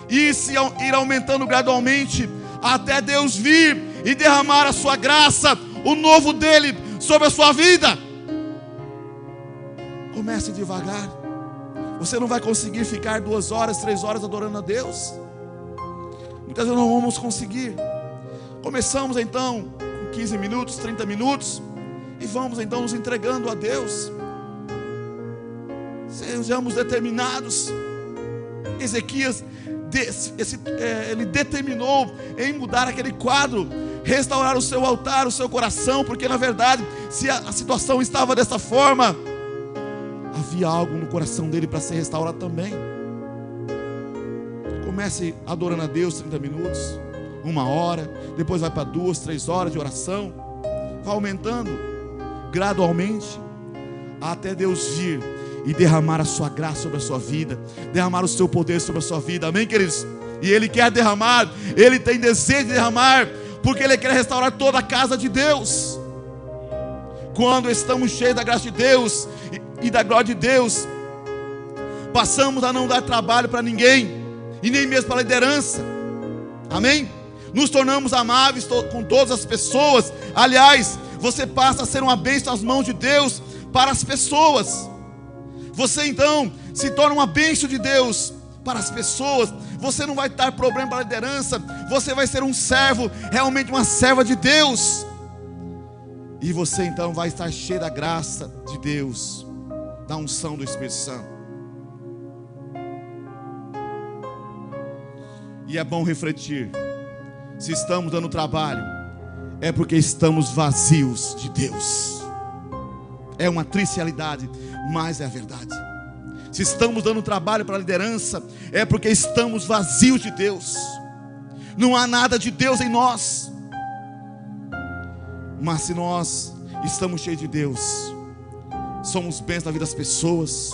E se ir aumentando gradualmente até Deus vir e derramar a sua graça, o novo dele sobre a sua vida. Comece devagar. Você não vai conseguir ficar 2 horas, 3 horas adorando a Deus. Muitas vezes não vamos conseguir. Começamos então com 15 minutos, 30 minutos, e vamos então nos entregando a Deus. Sejamos determinados. Ezequias, ele determinou em mudar aquele quadro, restaurar o seu altar, o seu coração, porque na verdade, se a situação estava dessa forma, havia algo no coração dele para ser restaurado também. Comece adorando a Deus 30 minutos, 1 hora, depois vai para 2, 3 horas de oração, vai aumentando gradualmente, até Deus vir e derramar a sua graça sobre a sua vida, derramar o seu poder sobre a sua vida, amém, queridos? E Ele quer derramar, Ele tem desejo de derramar, porque Ele quer restaurar toda a casa de Deus. Quando estamos cheios da graça de Deus e da glória de Deus, passamos a não dar trabalho para ninguém, e nem mesmo para a liderança, amém? Nos tornamos amáveis com todas as pessoas. Aliás, você passa a ser uma bênção nas mãos de Deus para as pessoas. Você então se torna uma bênção de Deus para as pessoas. Você não vai dar problema para a liderança. Você vai ser um servo, realmente uma serva de Deus. E você então vai estar cheio da graça de Deus, da unção do Espírito Santo. E é bom refletir: se estamos dando trabalho, é porque estamos vazios de Deus. É uma triste realidade, mas é a verdade. Se estamos dando trabalho para a liderança, é porque estamos vazios de Deus. Não há nada de Deus em nós. Mas se nós estamos cheios de Deus, somos bênçãos na vida das pessoas,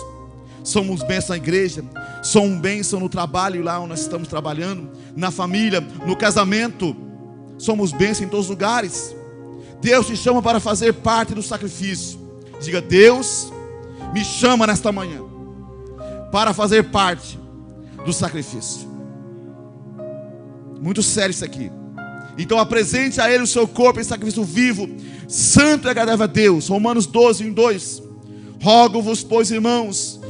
somos bênçãos na igreja, somos bênçãos no trabalho lá onde nós estamos trabalhando, na família, no casamento, somos bênçãos em todos os lugares. Deus te chama para fazer parte do sacrifício. Diga: Deus me chama nesta manhã para fazer parte do sacrifício. Muito sério isso aqui. Então apresente a Ele o seu corpo em sacrifício vivo, santo e agradável a Deus. Romanos 12, 2. Rogo-vos, pois, irmãos,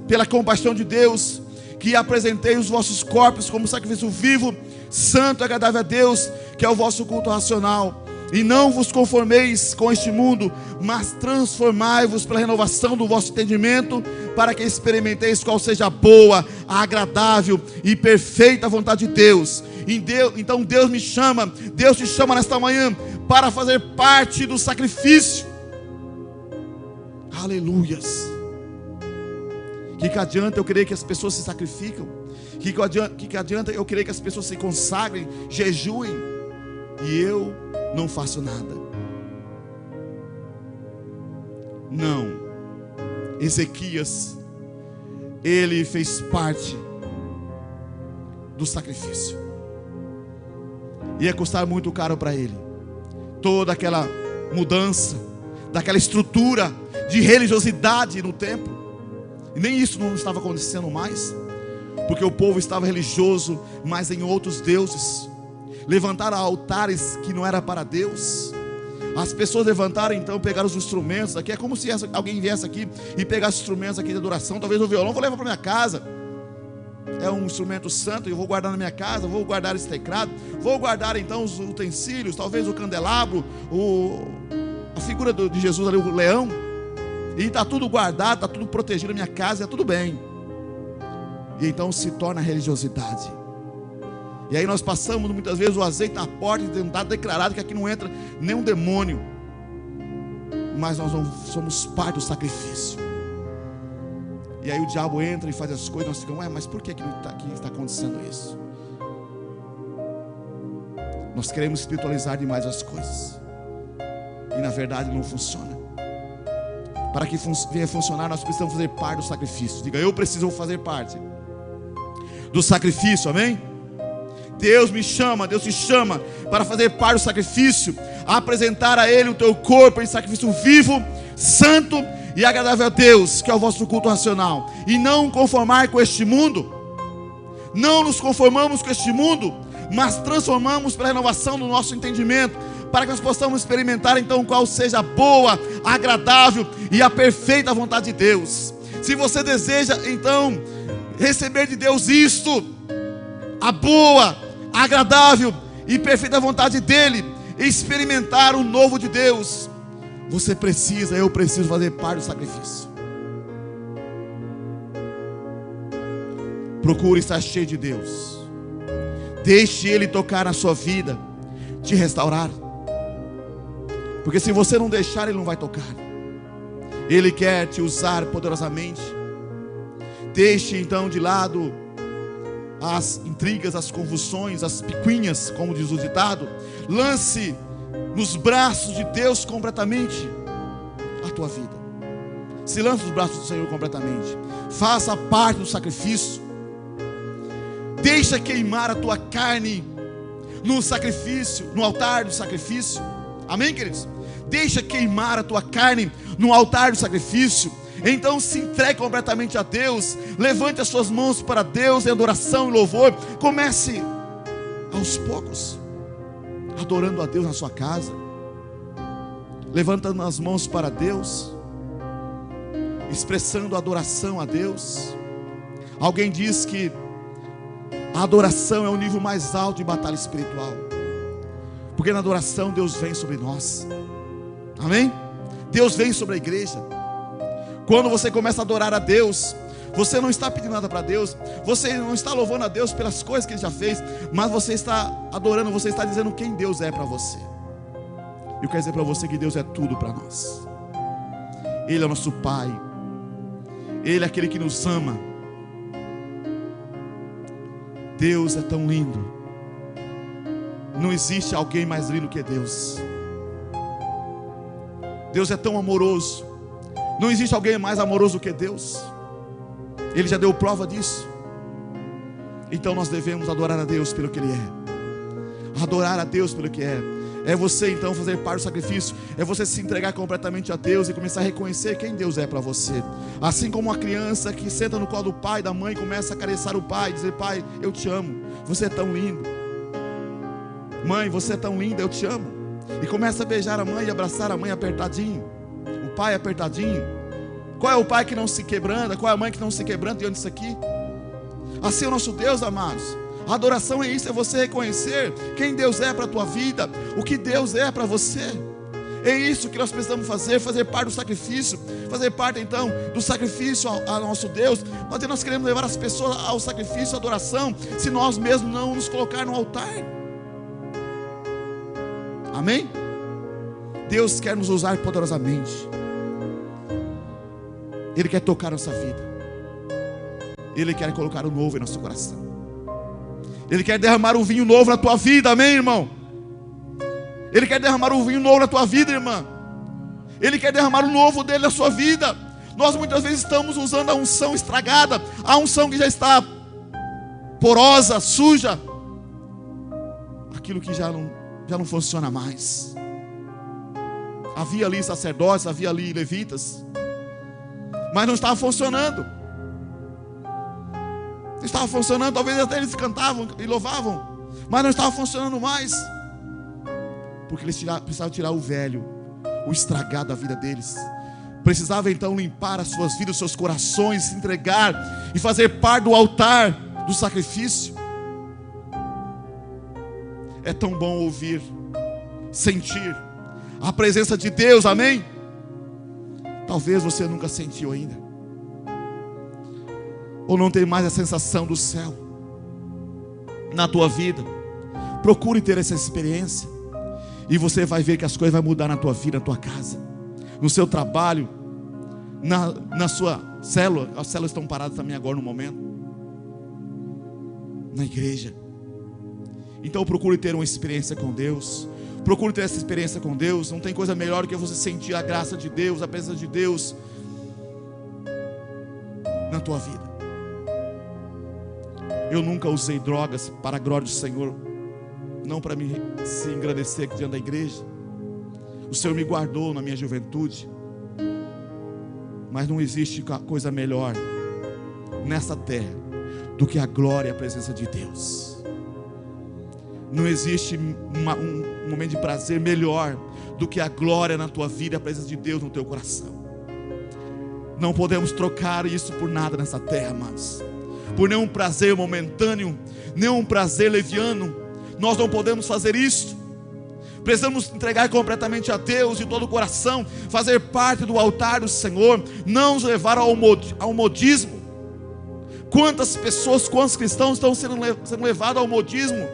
pela compaixão de Deus, que apresentei os vossos corpos como sacrifício vivo, santo e agradável a Deus, que é o vosso culto racional. E não vos conformeis com este mundo, mas transformai-vos pela renovação do vosso entendimento, para que experimenteis qual seja a boa, a agradável e perfeita vontade de Deus. Então Deus me chama, Deus te chama nesta manhã para fazer parte do sacrifício. Aleluias. Que adianta eu querer que as pessoas se sacrificam? Que adianta eu querer que as pessoas se consagrem, jejuem, e eu não faço nada? Não. Ezequias, ele fez parte do sacrifício. Ia custar muito caro para ele. Toda aquela mudança, daquela estrutura de religiosidade no templo. E nem isso não estava acontecendo mais, porque o povo estava religioso, mas em outros deuses. Levantaram altares que não era para Deus. As pessoas levantaram então, pegaram os instrumentos aqui. É como se alguém viesse aqui e pegasse os instrumentos aqui de adoração. Talvez o violão, vou levar para minha casa. É um instrumento santo, eu vou guardar na minha casa. Vou guardar esse teclado. Vou guardar então os utensílios, talvez o candelabro, a figura de Jesus ali, o leão. E está tudo guardado, está tudo protegido na minha casa, é tudo bem. E então se torna religiosidade. E aí nós passamos muitas vezes o azeite na porta e está declarado que aqui não entra nenhum demônio. Mas nós não somos parte do sacrifício. E aí o diabo entra e faz as coisas, nós ficamos: mas por que está acontecendo isso? Nós queremos espiritualizar demais as coisas. E na verdade não funciona. Para que venha funcionar, nós precisamos fazer parte do sacrifício. Diga: eu preciso fazer parte do sacrifício, amém? Deus me chama, Deus te chama para fazer parte do sacrifício, apresentar a Ele o teu corpo em sacrifício vivo, santo e agradável a Deus, que é o vosso culto racional. E não conformar com este mundo. Não nos conformamos com este mundo, mas transformamos pela renovação do nosso entendimento, para que nós possamos experimentar então qual seja a boa, agradável e a perfeita vontade de Deus. Se você deseja então receber de Deus isto, a boa, agradável e perfeita vontade dele, experimentar o novo de Deus, eu preciso fazer parte do sacrifício. Procure estar cheio de Deus. Deixe Ele tocar na sua vida, te restaurar. Porque se você não deixar, Ele não vai tocar. Ele quer te usar poderosamente. Deixe então de lado as intrigas, as convulsões, as picuinhas, como diz o ditado. Lance nos braços de Deus completamente a tua vida. Se lance nos braços do Senhor completamente. Faça parte do sacrifício. Deixa queimar a tua carne no sacrifício, no altar do sacrifício. Amém, queridos? Deixa queimar a tua carne no altar do sacrifício. Então se entregue completamente a Deus. Levante as suas mãos para Deus em adoração e louvor. Comece aos poucos, adorando a Deus na sua casa, levantando as mãos para Deus, expressando adoração a Deus. Alguém diz que a adoração é o nível mais alto de batalha espiritual, porque na adoração Deus vem sobre nós. Amém? Deus vem sobre a igreja. Quando você começa a adorar a Deus, você não está pedindo nada para Deus, você não está louvando a Deus pelas coisas que Ele já fez, mas você está adorando, você está dizendo quem Deus é para você. Eu quero dizer para você que Deus é tudo para nós. Ele é o nosso Pai, Ele é aquele que nos ama. Deus é tão lindo. Não existe alguém mais lindo que Deus. Deus é tão amoroso. Não existe alguém mais amoroso que Deus. Ele já deu prova disso. Então nós devemos adorar a Deus pelo que Ele é. Adorar a Deus pelo que é. É você então fazer parte do sacrifício. É você se entregar completamente a Deus e começar a reconhecer quem Deus é para você. Assim como uma criança que senta no colo do pai, da mãe, começa a acariciar o pai, dizer: pai, eu te amo, você é tão lindo. Mãe, você é tão linda, eu te amo. E começa a beijar a mãe e abraçar a mãe apertadinho, o pai apertadinho. Qual é o pai que não se quebranta? Qual é a mãe que não se quebranta diante disso aqui? Assim é o nosso Deus, amados. A adoração é isso, é você reconhecer quem Deus é para a tua vida, o que Deus é para você. É isso que nós precisamos fazer parte do sacrifício, fazer parte então do sacrifício ao nosso Deus. Nós queremos levar as pessoas ao sacrifício, à adoração, se nós mesmos não nos colocar no altar. Amém? Deus quer nos usar poderosamente. Ele quer tocar nossa vida. Ele quer colocar o novo em nosso coração. Ele quer derramar um vinho novo na tua vida, amém, irmão? Ele quer derramar um vinho novo na tua vida, irmã. Ele quer derramar o novo dele na sua vida. Nós muitas vezes estamos usando a unção estragada, a unção que já está porosa, suja, aquilo que já não funciona mais. Havia ali sacerdotes, havia ali levitas, mas não estava funcionando. Não estava funcionando, talvez até eles cantavam e louvavam, mas não estava funcionando mais, porque eles precisavam tirar o velho, o estragado da vida deles. Precisava então limpar as suas vidas, os seus corações, se entregar e fazer parte do altar do sacrifício. É tão bom ouvir, sentir a presença de Deus, amém? Talvez você nunca sentiu ainda, ou não tem mais a sensação do céu na tua vida. Procure ter essa experiência, e você vai ver que as coisas vão mudar na tua vida, na tua casa, no seu trabalho, na sua célula. As células estão paradas também agora no momento, na igreja. Então procure ter uma experiência com Deus. Procure ter essa experiência com Deus. Não tem coisa melhor do que você sentir a graça de Deus, a presença de Deus na tua vida. Eu nunca usei drogas para a glória do Senhor, não para me se engrandecer diante da igreja. O Senhor me guardou na minha juventude, mas não existe coisa melhor nessa terra do que a glória e a presença de Deus. Não existe um momento de prazer melhor do que a glória na tua vida e a presença de Deus no teu coração. Não podemos trocar isso por nada nessa terra, amados. Por nenhum prazer momentâneo, nenhum prazer leviano. Nós não podemos fazer isso. Precisamos entregar completamente a Deus de todo o coração, fazer parte do altar do Senhor, não nos levar ao modismo. Quantas pessoas, quantos cristãos estão sendo levados ao modismo?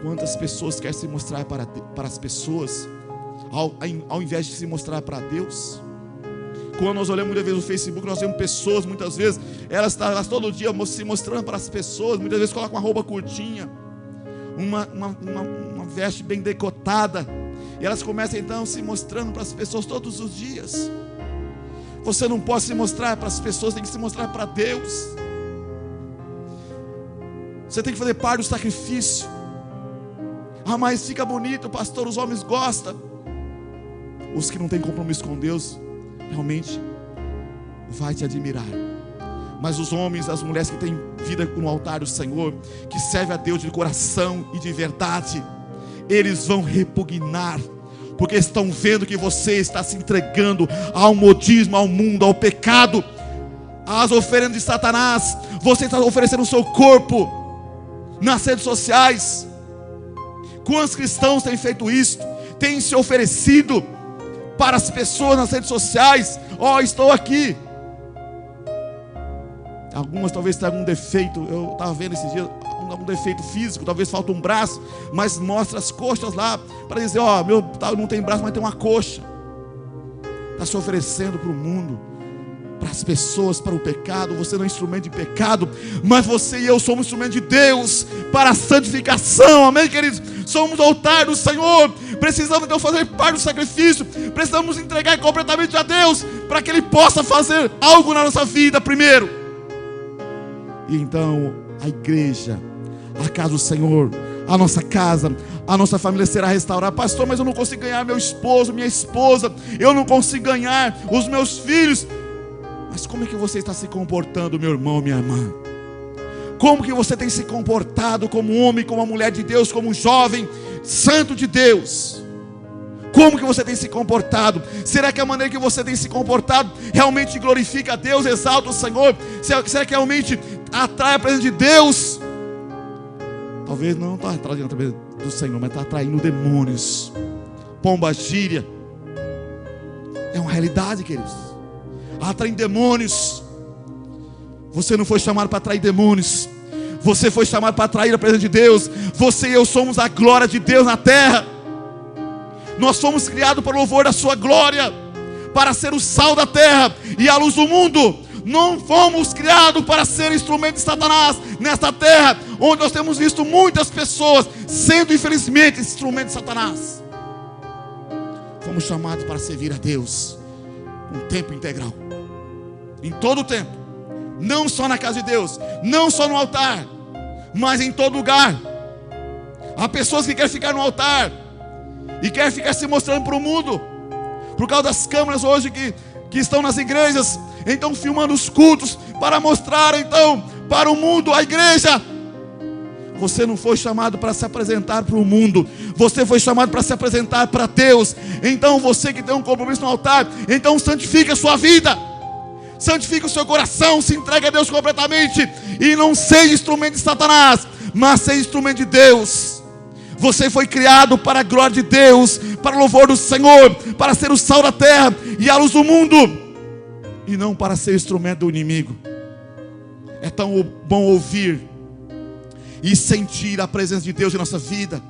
Quantas pessoas querem se mostrar para as pessoas, ao invés de se mostrar para Deus? Quando nós olhamos muitas vezes no Facebook, nós vemos pessoas, muitas vezes, elas todo dia se mostrando para as pessoas, muitas vezes colocam uma roupa curtinha, uma veste bem decotada, e elas começam então se mostrando para as pessoas todos os dias. Você não pode se mostrar para as pessoas, tem que se mostrar para Deus. Você tem que fazer parte do sacrifício. Ah, mas fica bonito, pastor, os homens gostam. Os que não têm compromisso com Deus realmente vai te admirar. Mas os homens, as mulheres que têm vida no altar do Senhor, que servem a Deus de coração e de verdade, eles vão repugnar, porque estão vendo que você está se entregando ao modismo, ao mundo, ao pecado, às oferendas de Satanás. Você está oferecendo o seu corpo nas redes sociais. Quantos cristãos têm feito isso? Têm se oferecido para as pessoas nas redes sociais. Estou aqui. Algumas talvez tenham algum defeito. Eu estava vendo esses dias algum defeito físico, talvez falta um braço, mas mostra as coxas lá para dizer: meu não tem braço, mas tem uma coxa. Está se oferecendo para o mundo, para as pessoas, para o pecado. Você não é instrumento de pecado, mas você e eu somos instrumento de Deus para a santificação. Amém, queridos? Somos o altar do Senhor. Precisamos então fazer parte do sacrifício. Precisamos entregar completamente a Deus, para que Ele possa fazer algo na nossa vida primeiro. E então a igreja, a casa do Senhor, a nossa casa, a nossa família será restaurada. Pastor, mas eu não consigo ganhar meu esposo, minha esposa, eu não consigo ganhar os meus filhos. Mas como é que você está se comportando, meu irmão, minha irmã? Como que você tem se comportado como homem, como uma mulher de Deus, como um jovem santo de Deus? Como que você tem se comportado? Será que a maneira que você tem se comportado realmente glorifica a Deus, exalta o Senhor? Será que realmente atrai a presença de Deus? Talvez não está atraindo a presença do Senhor, mas está atraindo demônios. Pombagira é uma realidade, queridos. Atraem demônios. Você não foi chamado para atrair demônios. Você foi chamado para atrair a presença de Deus. Você e eu somos a glória de Deus na terra. Nós fomos criados para o louvor da sua glória, para ser o sal da terra e a luz do mundo. Não fomos criados para ser instrumento de Satanás nesta terra, onde nós temos visto muitas pessoas sendo, infelizmente, instrumento de Satanás. Fomos chamados para servir a Deus com tempo integral, em todo o tempo, não só na casa de Deus, não só no altar, mas em todo lugar. Há pessoas que querem ficar no altar e querem ficar se mostrando para o mundo, por causa das câmeras hoje que estão nas igrejas, então filmando os cultos para mostrar então para o mundo a igreja. Você não foi chamado para se apresentar para o mundo, você foi chamado para se apresentar para Deus. Então você que tem um compromisso no altar, então santifica a sua vida, santifica o seu coração, se entrega a Deus completamente, e não seja instrumento de Satanás, mas seja instrumento de Deus. Você foi criado para a glória de Deus, para o louvor do Senhor, para ser o sal da terra e a luz do mundo, e não para ser instrumento do inimigo. É tão bom ouvir e sentir a presença de Deus em nossa vida.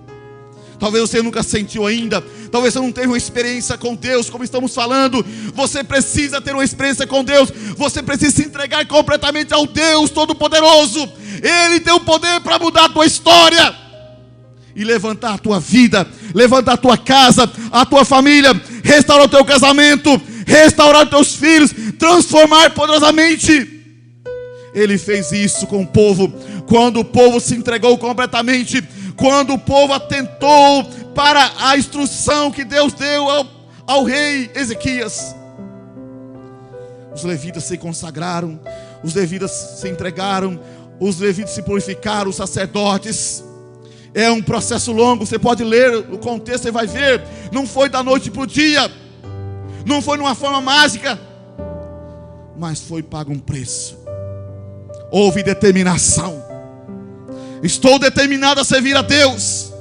Talvez você nunca sentiu ainda, talvez você não tenha uma experiência com Deus, como estamos falando. Você precisa ter uma experiência com Deus. Você precisa se entregar completamente ao Deus Todo-Poderoso. Ele tem o poder para mudar a tua história e levantar a tua vida, levantar a tua casa, a tua família, restaurar o teu casamento, restaurar os teus filhos, transformar poderosamente. Ele fez isso com o povo, quando o povo se entregou completamente, quando o povo atentou para a instrução que Deus deu ao rei Ezequias. Os levitas se consagraram, os levitas se entregaram, os levitas se purificaram, os sacerdotes. É um processo longo, você pode ler o contexto e vai ver. Não foi da noite para o dia, não foi numa forma mágica, mas foi pago um preço. Houve determinação. Estou determinado a servir a Deus.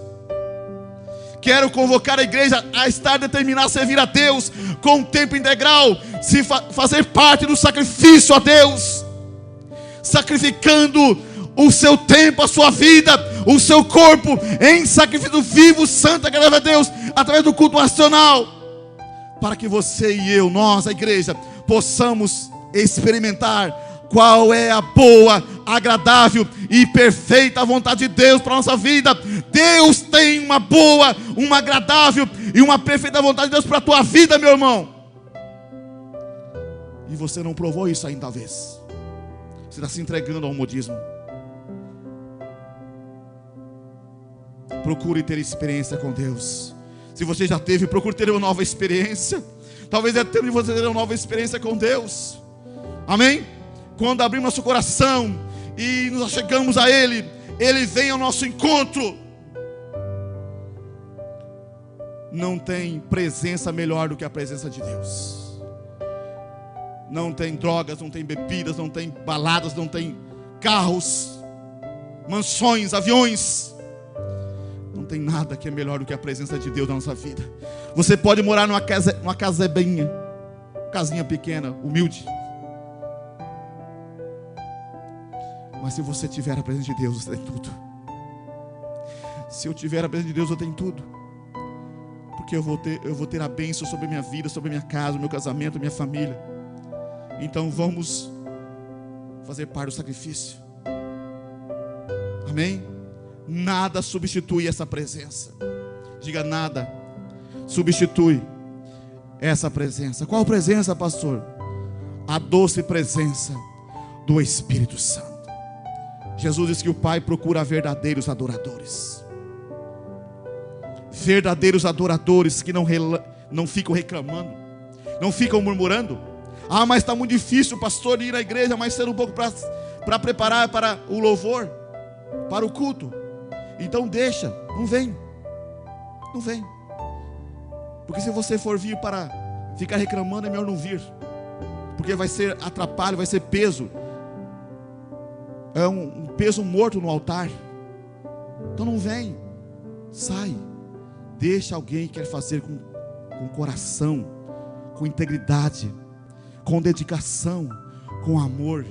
Quero convocar a igreja a estar determinada a servir a Deus com tempo integral, se fazer parte do sacrifício a Deus, sacrificando o seu tempo, a sua vida, o seu corpo em sacrifício vivo, santo, agradável a Deus, através do culto racional, para que você e eu, nós, a igreja, possamos experimentar qual é a boa, agradável e perfeita vontade de Deus para a nossa vida. Deus tem uma boa, uma agradável e uma perfeita vontade de Deus para a tua vida, meu irmão. E você não provou isso ainda, talvez. Você está se entregando ao modismo. Procure ter experiência com Deus. Se você já teve, procure ter uma nova experiência. Talvez é tempo de você ter uma nova experiência com Deus. Amém? Quando abrimos nosso coração e nos chegamos a Ele, Ele vem ao nosso encontro. Não tem presença melhor do que a presença de Deus. Não tem drogas, não tem bebidas, não tem baladas, não tem carros, mansões, aviões. Não tem nada que é melhor do que a presença de Deus na nossa vida. Você pode morar numa casinha, casinha pequena, humilde. Mas se você tiver a presença de Deus, você tem tudo. Se eu tiver a presença de Deus, eu tenho tudo. Porque eu vou ter a bênção sobre a minha vida, sobre a minha casa, o meu casamento, a minha família. Então vamos fazer parte do sacrifício. Amém? Nada substitui essa presença. Diga, nada substitui essa presença. Qual presença, pastor? A doce presença do Espírito Santo. Jesus disse que o Pai procura verdadeiros adoradores. Verdadeiros adoradores que não ficam reclamando, não ficam murmurando. Ah, mas está muito difícil, pastor, ir à igreja mais cedo um pouco para preparar para o louvor, para o culto. Então deixa, não vem. Não vem. Porque se você for vir para ficar reclamando, é melhor não vir. Porque vai ser atrapalho, vai ser peso. É um peso morto no altar. Então não vem. Sai. Deixa alguém que quer fazer com coração, com integridade, com dedicação, com amor.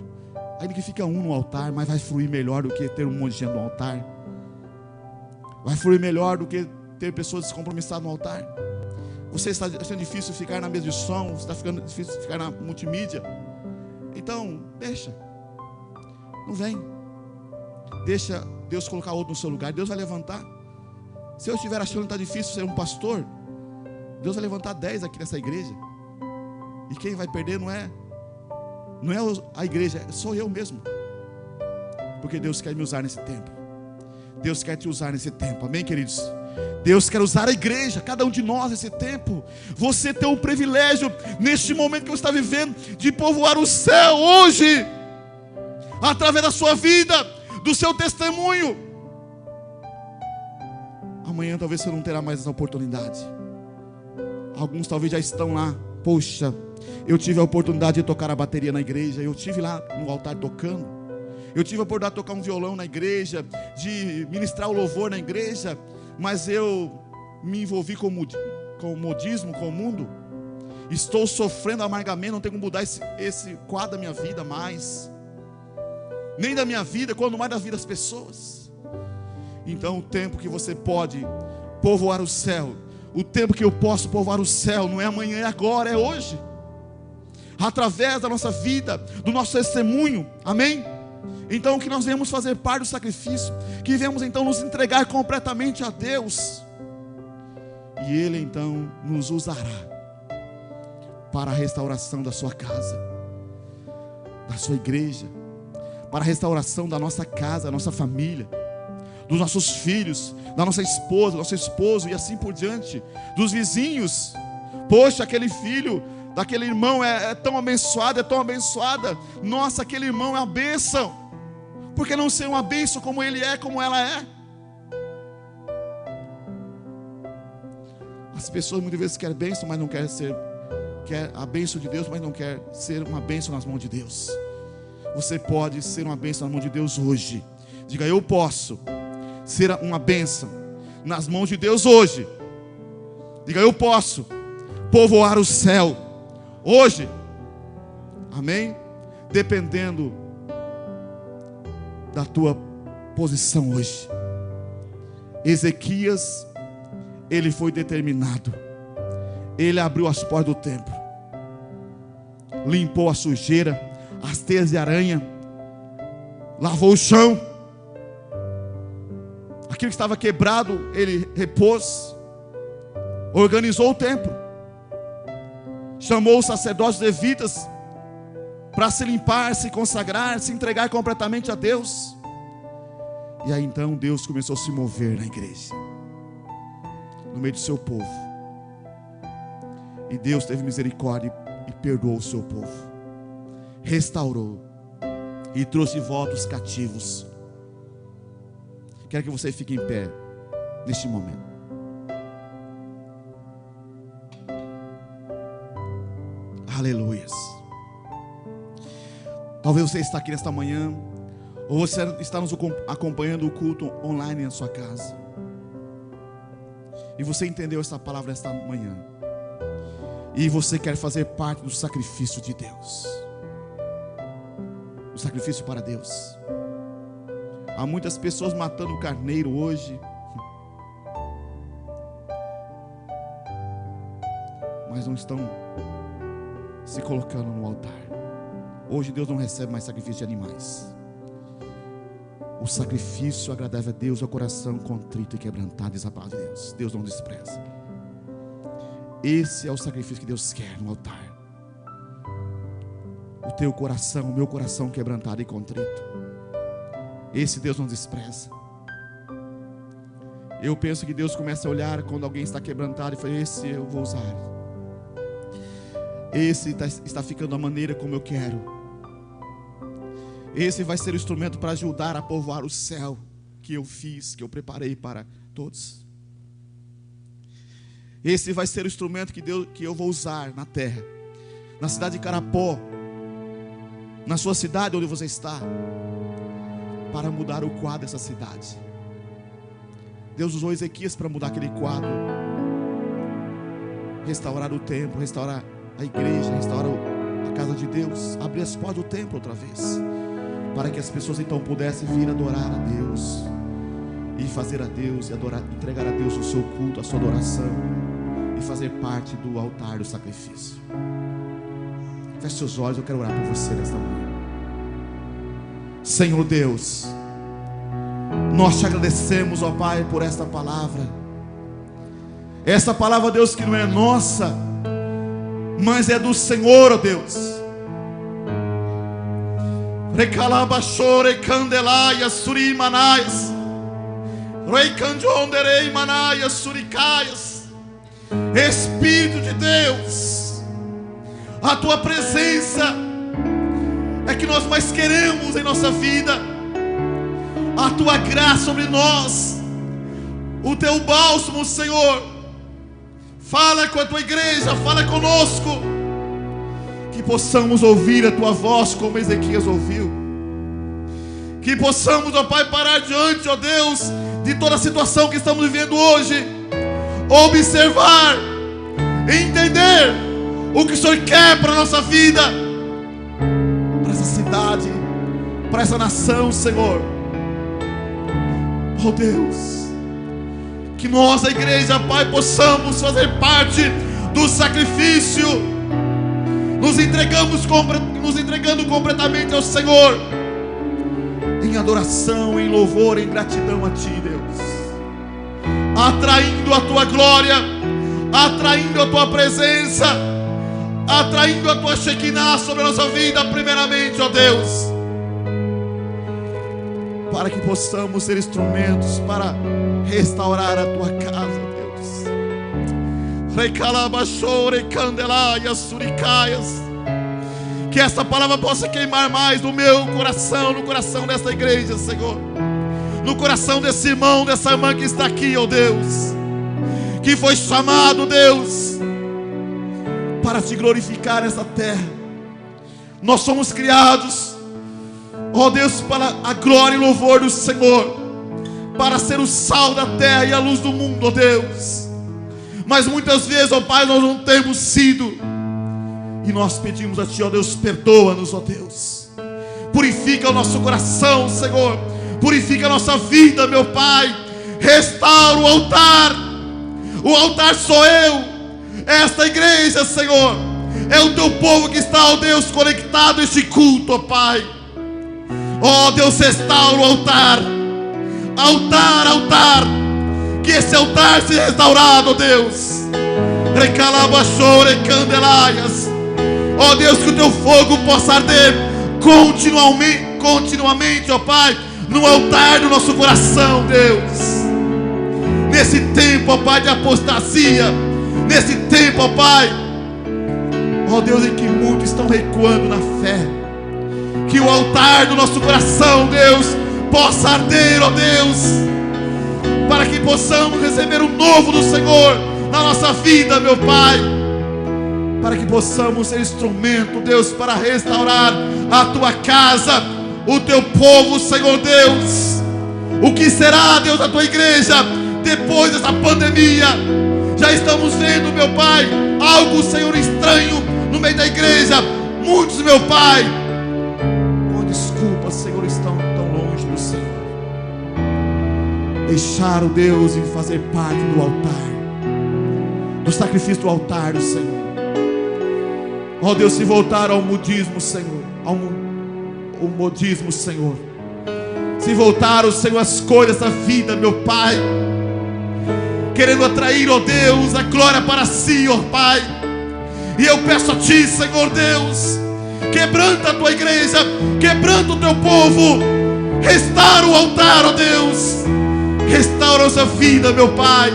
Ainda que fica um no altar, mas vai fluir melhor do que ter um monte de gente no altar. Vai fluir melhor do que ter pessoas descompromissadas no altar. Você está achando difícil ficar na mesa de som, está ficando difícil ficar na multimídia. Então, deixa. Não vem. Deixa Deus colocar outro no seu lugar. Deus vai levantar. Se eu estiver achando que está difícil ser um pastor, Deus vai levantar 10 aqui nessa igreja. E quem vai perder não é a igreja, sou eu mesmo. Porque Deus quer me usar nesse tempo. Deus quer te usar nesse tempo. Amém, queridos? Deus quer usar a igreja, cada um de nós nesse tempo. Você tem o privilégio, neste momento que você está vivendo, de povoar o céu hoje, através da sua vida, do seu testemunho. Amanhã talvez você não terá mais essa oportunidade. Alguns talvez já estão lá. Poxa, eu tive a oportunidade de tocar a bateria na igreja. Eu tive lá no altar tocando. Eu tive a oportunidade de tocar um violão na igreja, de ministrar o louvor na igreja. Mas eu me envolvi com o modismo, com o mundo. Estou sofrendo amargamente, não tenho como mudar esse quadro da minha vida mais. Nem da minha vida, quando mais da vida das pessoas. Então o tempo que você pode povoar o céu, o tempo que eu posso povoar o céu, não é amanhã, é agora, é hoje. Através da nossa vida, do nosso testemunho, amém? Então que nós venhamos fazer parte do sacrifício, que venhamos então nos entregar completamente a Deus. E Ele então nos usará para a restauração da sua casa, da sua igreja, para a restauração da nossa casa, da nossa família, dos nossos filhos, da nossa esposa, do nosso esposo e assim por diante, dos vizinhos. Poxa, aquele filho daquele irmão é tão abençoado, é tão abençoada. Nossa, aquele irmão é uma bênção. Por que não ser uma bênção como ele é, como ela é? As pessoas muitas vezes querem bênção, mas não querem ser, quer a bênção de Deus, mas não quer ser uma bênção nas mãos de Deus. Você pode ser uma bênção nas mãos de Deus hoje. Diga: eu posso ser uma bênção nas mãos de Deus hoje. Diga: eu posso povoar o céu hoje. Amém? Dependendo da tua posição hoje. Ezequias, ele foi determinado. Ele abriu as portas do templo, limpou a sujeira, as teias de aranha, lavou o chão. Aquilo que estava quebrado, ele repôs, organizou o templo, chamou os sacerdotes levitas para se limpar, se consagrar, se entregar completamente a Deus. E aí então Deus começou a se mover na igreja, no meio do seu povo. E Deus teve misericórdia e perdoou o seu povo, restaurou e trouxe de volta os cativos. Quero que você fique em pé neste momento. Aleluias. Talvez você está aqui nesta manhã, ou você está nos acompanhando o culto online na sua casa, e você entendeu essa palavra esta manhã, e você quer fazer parte do sacrifício de Deus, o sacrifício para Deus. Há muitas pessoas matando carneiro hoje, mas não estão se colocando no altar. Hoje Deus não recebe mais sacrifício de animais. O sacrifício agradável a Deus é o coração contrito e quebrantado, diz a palavra de Deus. Deus não despreza. Esse é o sacrifício que Deus quer no altar. O teu coração, o meu coração quebrantado e contrito. Esse Deus não despreza. Eu penso que Deus começa a olhar quando alguém está quebrantado e fala: esse eu vou usar. Esse está ficando da maneira como eu quero. Esse vai ser o instrumento para ajudar a povoar o céu que eu fiz, que eu preparei para todos. Esse vai ser o instrumento que eu vou usar na terra, na cidade de Carapó, na sua cidade onde você está, para mudar o quadro dessa cidade. Deus usou Ezequias para mudar aquele quadro, restaurar o templo, restaurar a igreja, restaurar a casa de Deus, abrir as portas do templo outra vez, para que as pessoas então pudessem vir adorar a Deus e fazer a Deus e adorar, entregar a Deus o seu culto, a sua adoração e fazer parte do altar do sacrifício. Feche seus olhos, eu quero orar por você nesta manhã. Senhor Deus, nós te agradecemos, ó Pai, por esta palavra. Esta palavra, Deus, que não é nossa, mas é do Senhor, ó Deus. Recalabachore candelaias surimanaias, reicanjonderei manaias suricaias. Espírito de Deus, a tua presença é que nós mais queremos em nossa vida. A tua graça sobre nós, o teu bálsamo, Senhor. Fala com a tua igreja, fala conosco, que possamos ouvir a tua voz como Ezequias ouviu. Que possamos, ó Pai, parar diante, ó Deus, de toda a situação que estamos vivendo hoje, observar, entender o que o Senhor quer para a nossa vida, para essa cidade, para essa nação, Senhor. Oh Deus, que nós, a igreja, Pai, possamos fazer parte do sacrifício, nos entregando completamente ao Senhor, em adoração, em louvor, em gratidão a Ti, Deus, atraindo a Tua glória, atraindo a Tua presença, atraindo a Tua Shekinah sobre a nossa vida, primeiramente, ó Deus, para que possamos ser instrumentos para restaurar a Tua casa, Deus. Recalabachore candelaias suricaias. Que essa palavra possa queimar mais no meu coração, no coração dessa igreja, Senhor, no coração desse irmão, dessa irmã que está aqui, ó Deus, que foi chamado, Deus, para te glorificar nessa terra. Nós somos criados, ó Deus, para a glória e louvor do Senhor, para ser o sal da terra e a luz do mundo, ó Deus. Mas muitas vezes, ó Pai, nós não temos sido. E nós pedimos a Ti, ó Deus, perdoa-nos, ó Deus. Purifica o nosso coração, Senhor. Purifica a nossa vida, meu Pai. Restaura o altar. O altar sou eu. Esta igreja, Senhor, é o Teu povo que está, ó Deus, conectado a este culto, ó Pai. Ó Deus, restaura o altar. Altar, altar. Que esse altar seja restaurado, ó Deus. Recalabachou, recandelaias. Ó Deus, que o Teu fogo possa arder continuamente, ó Pai, no altar do nosso coração, Deus. Nesse tempo, ó Pai, de apostasia, nesse tempo, ó Pai, ó Deus, em que muitos estão recuando na fé, que o altar do nosso coração, Deus, possa arder, ó Deus, para que possamos receber o novo do Senhor na nossa vida, meu Pai. Para que possamos ser instrumento, Deus, para restaurar a Tua casa, o Teu povo, Senhor Deus. O que será, Deus, da Tua igreja depois dessa pandemia? Já estamos vendo, meu Pai, algo, Senhor, estranho no meio da igreja. Muitos, meu Pai, com desculpa, Senhor, estão tão longe do Senhor. Deixaram, Deus, em fazer parte do altar, do sacrifício do altar do Senhor. Ó Deus, se voltar ao modismo, Senhor, ao modismo, Senhor, se voltaram, Senhor, as coisas da vida, meu Pai, querendo atrair, ó Deus, a glória para si, ó Pai. E eu peço a Ti, Senhor Deus, quebranta a Tua igreja, quebranta o Teu povo, restaura o altar, ó Deus, restaura a nossa vida, meu Pai,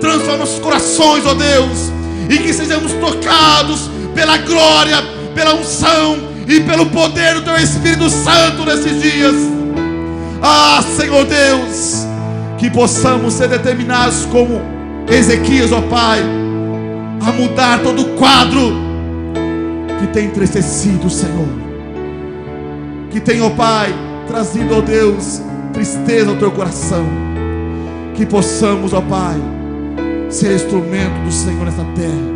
transforma nossos corações, ó Deus, e que sejamos tocados pela glória, pela unção e pelo poder do Teu Espírito Santo nesses dias. Ah, Senhor Deus, que possamos ser determinados como Ezequias, ó Pai, a mudar todo o quadro que tem entristecido, Senhor, que tem, ó Pai, trazido, ó Deus, tristeza ao Teu coração. Que possamos, ó Pai, ser instrumento do Senhor nessa terra,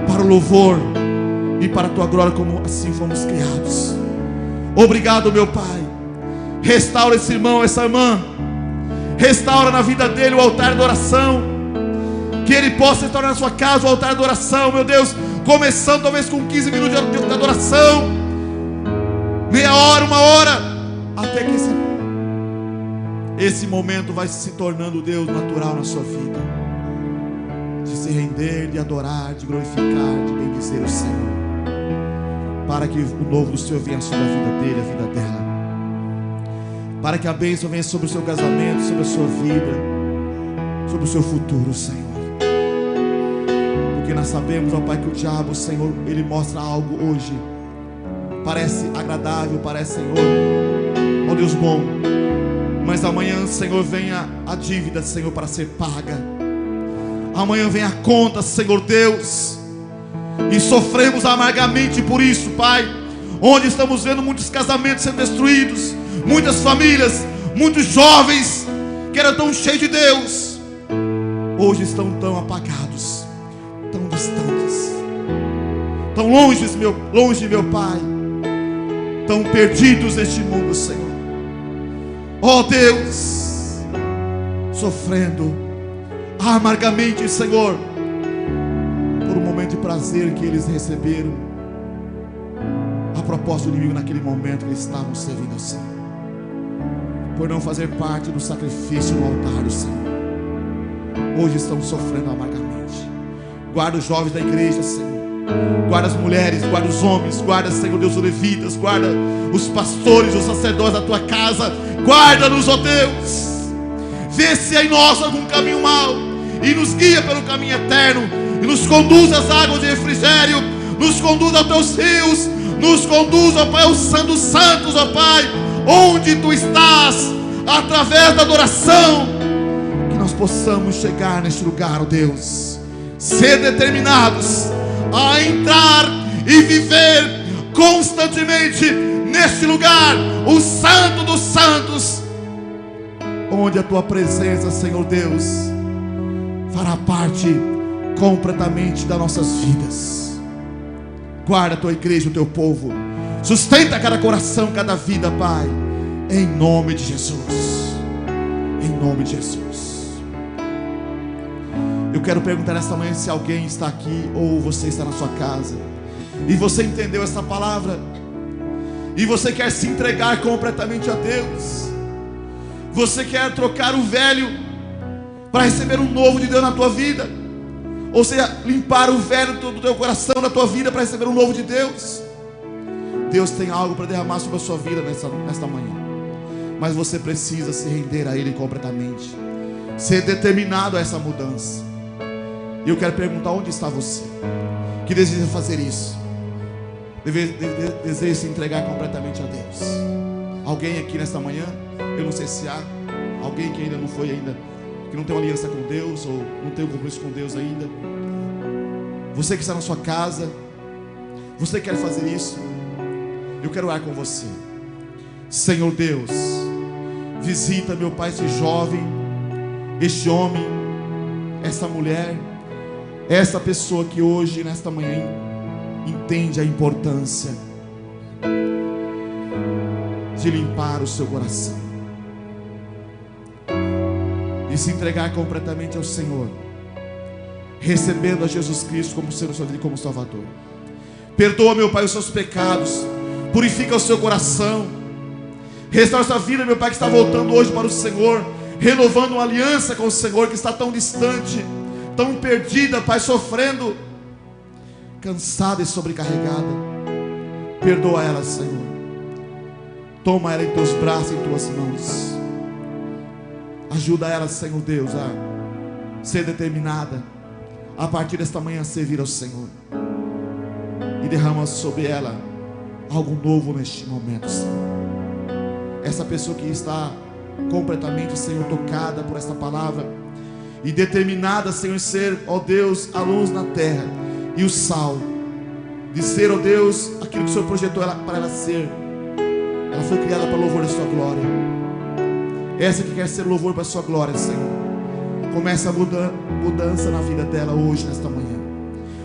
para o louvor e para a Tua glória, como assim fomos criados. Obrigado, meu Pai. Restaura esse irmão, essa irmã. Restaura na vida dele o altar de oração. Que ele possa restaurar na sua casa o altar de oração, meu Deus. Começando talvez com 15 minutos de adoração, meia hora, uma hora, até que esse momento vai se tornando, Deus, natural na sua vida, de se render, de adorar, de glorificar, de bendizer o Senhor, para que o novo do Senhor venha sobre a vida dele, a vida dela, para que a bênção venha sobre o seu casamento, sobre a sua vida, sobre o seu futuro, Senhor. Porque nós sabemos, ó Pai, que o diabo, Senhor, ele mostra algo hoje, parece agradável, parece, Senhor, ó Deus bom, mas amanhã, Senhor, venha a dívida, Senhor, para ser paga. Amanhã vem a conta, Senhor Deus, e sofremos amargamente por isso, Pai. Onde estamos vendo muitos casamentos sendo destruídos, muitas famílias, muitos jovens que eram tão cheios de Deus, hoje estão tão apagados, tão distantes, tão longe, meu Pai, tão perdidos neste mundo, Senhor. Ó Deus, sofrendo amargamente, Senhor, por um momento de prazer que eles receberam, a proposta do inimigo naquele momento que eles estavam servindo ao Senhor, por não fazer parte do sacrifício no altar do Senhor. Hoje estão sofrendo amargamente. Guarda os jovens da igreja, Senhor, guarda as mulheres, guarda os homens, guarda, Senhor Deus, os levitas, guarda os pastores, os sacerdotes da Tua casa. Guarda-nos, ó Deus. Vê se há em nós algum caminho mau e nos guia pelo caminho eterno e nos conduz às águas de refrigério. nos conduz aos teus rios, nos conduz, ó Pai, ao Santo dos Santos, ó Pai, onde tu estás, através da adoração, que nós possamos chegar neste lugar, ó Deus, ser determinados a entrar e viver constantemente neste lugar, o Santo dos Santos, onde a tua presença, Senhor Deus, fará parte completamente das nossas vidas. Guarda a tua igreja, o teu povo, sustenta cada coração, cada vida, Pai, em nome de Jesus, em nome de Jesus. Eu quero perguntar nesta manhã se alguém está aqui ou você está na sua casa e você entendeu essa palavra e você quer se entregar completamente a Deus. Você quer trocar o velho para receber um novo de Deus na tua vida, ou seja, limpar o velho do teu coração, da tua vida, para receber um novo de Deus. Deus tem algo para derramar sobre a sua vida nesta manhã, mas você precisa se render a Ele completamente, ser determinado a essa mudança. E eu quero perguntar: onde está você que deseja fazer isso, deseja se entregar completamente a Deus? Alguém aqui nesta manhã? Eu não sei se há alguém que ainda não foi ainda, que não tem uma aliança com Deus, ou não tem um compromisso com Deus ainda. Você que está na sua casa, você quer fazer isso? Eu quero orar com você. Senhor Deus, visita, meu Pai, esse jovem, este homem, essa mulher, essa pessoa que hoje, nesta manhã, entende a importância de limpar o seu coração e se entregar completamente ao Senhor, recebendo a Jesus Cristo como Senhor da sua vida e como Salvador. Perdoa, meu Pai, os seus pecados, purifica o seu coração, restaura a sua vida, meu Pai, que está voltando hoje para o Senhor, renovando uma aliança com o Senhor, que está tão distante, tão perdida, Pai, sofrendo, cansada e sobrecarregada. Perdoa ela, Senhor. Toma ela em teus braços, em tuas mãos. Ajuda ela, Senhor Deus, a ser determinada a partir desta manhã a servir ao Senhor, e derrama sobre ela algo novo neste momento, Senhor. Essa pessoa que está completamente, Senhor, tocada por esta palavra e determinada, Senhor, em ser, ó Deus, a luz na terra e o sal, de ser, ó Deus, aquilo que o Senhor projetou para ela ser. Ela foi criada para louvor da sua glória. Essa que quer ser louvor para a sua glória, Senhor, começa a mudança na vida dela hoje, nesta manhã.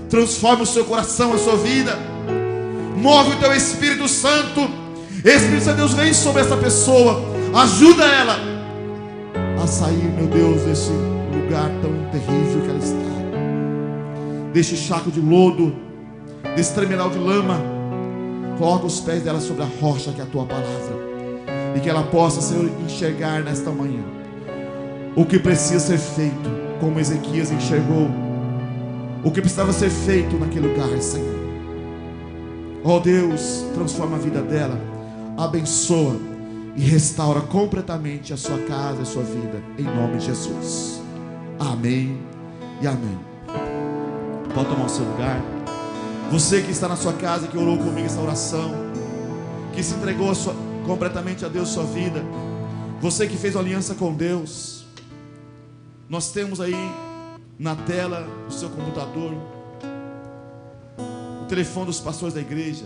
Transforma o seu coração, a sua vida. Move o teu Espírito Santo. Espírito Santo, Deus, vem sobre essa pessoa. Ajuda ela a sair, meu Deus, desse lugar tão terrível que ela está, deste charco de lodo, desse tremedal de lama. Coloca os pés dela sobre a rocha, que é a tua palavra, e que ela possa, Senhor, enxergar nesta manhã o que precisa ser feito, como Ezequias enxergou o que precisava ser feito naquele lugar, Senhor. Ó Deus, transforma a vida dela, abençoa e restaura completamente a sua casa, a sua vida, em nome de Jesus. Amém e amém. Pode tomar o seu lugar. Você que está na sua casa, que orou comigo essa oração, que se entregou completamente a Deus sua vida, você que fez uma aliança com Deus, nós temos aí na tela do seu computador o telefone dos pastores da igreja.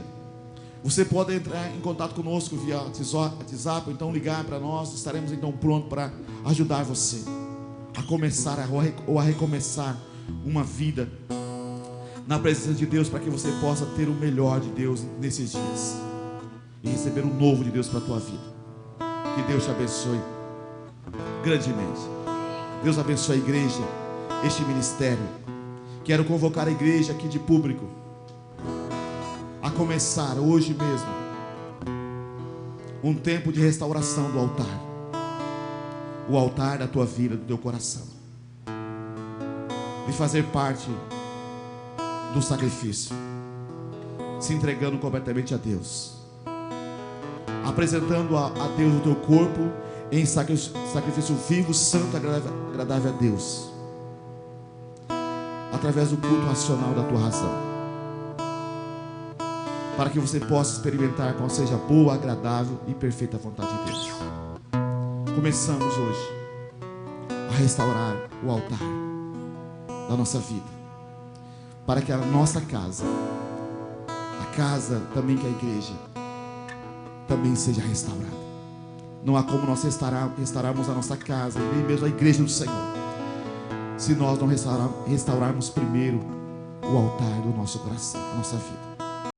Você pode entrar em contato conosco via WhatsApp, ou então ligar para nós. Estaremos então prontos para ajudar você a começar ou a recomeçar uma vida na presença de Deus, para que você possa ter o melhor de Deus nesses dias e receber o novo de Deus para a tua vida. Que Deus te abençoe grandemente. Deus abençoe a igreja, este ministério. Quero convocar a igreja aqui de público a começar hoje mesmo um tempo de restauração do altar, o altar da tua vida, do teu coração, de fazer parte do sacrifício, se entregando completamente a Deus, apresentando a Deus o teu corpo em sacrifício vivo, santo, agradável a Deus, através do culto racional da tua razão. para que você possa experimentar qual seja a boa, agradável e perfeita vontade de Deus. Começamos hoje a restaurar o altar da nossa vida, para que a nossa casa, a casa também que é a igreja, também seja restaurada. Não há como nós restaurarmos a nossa casa, nem mesmo a igreja do Senhor, se nós não restaurarmos primeiro o altar do nosso coração, a nossa vida.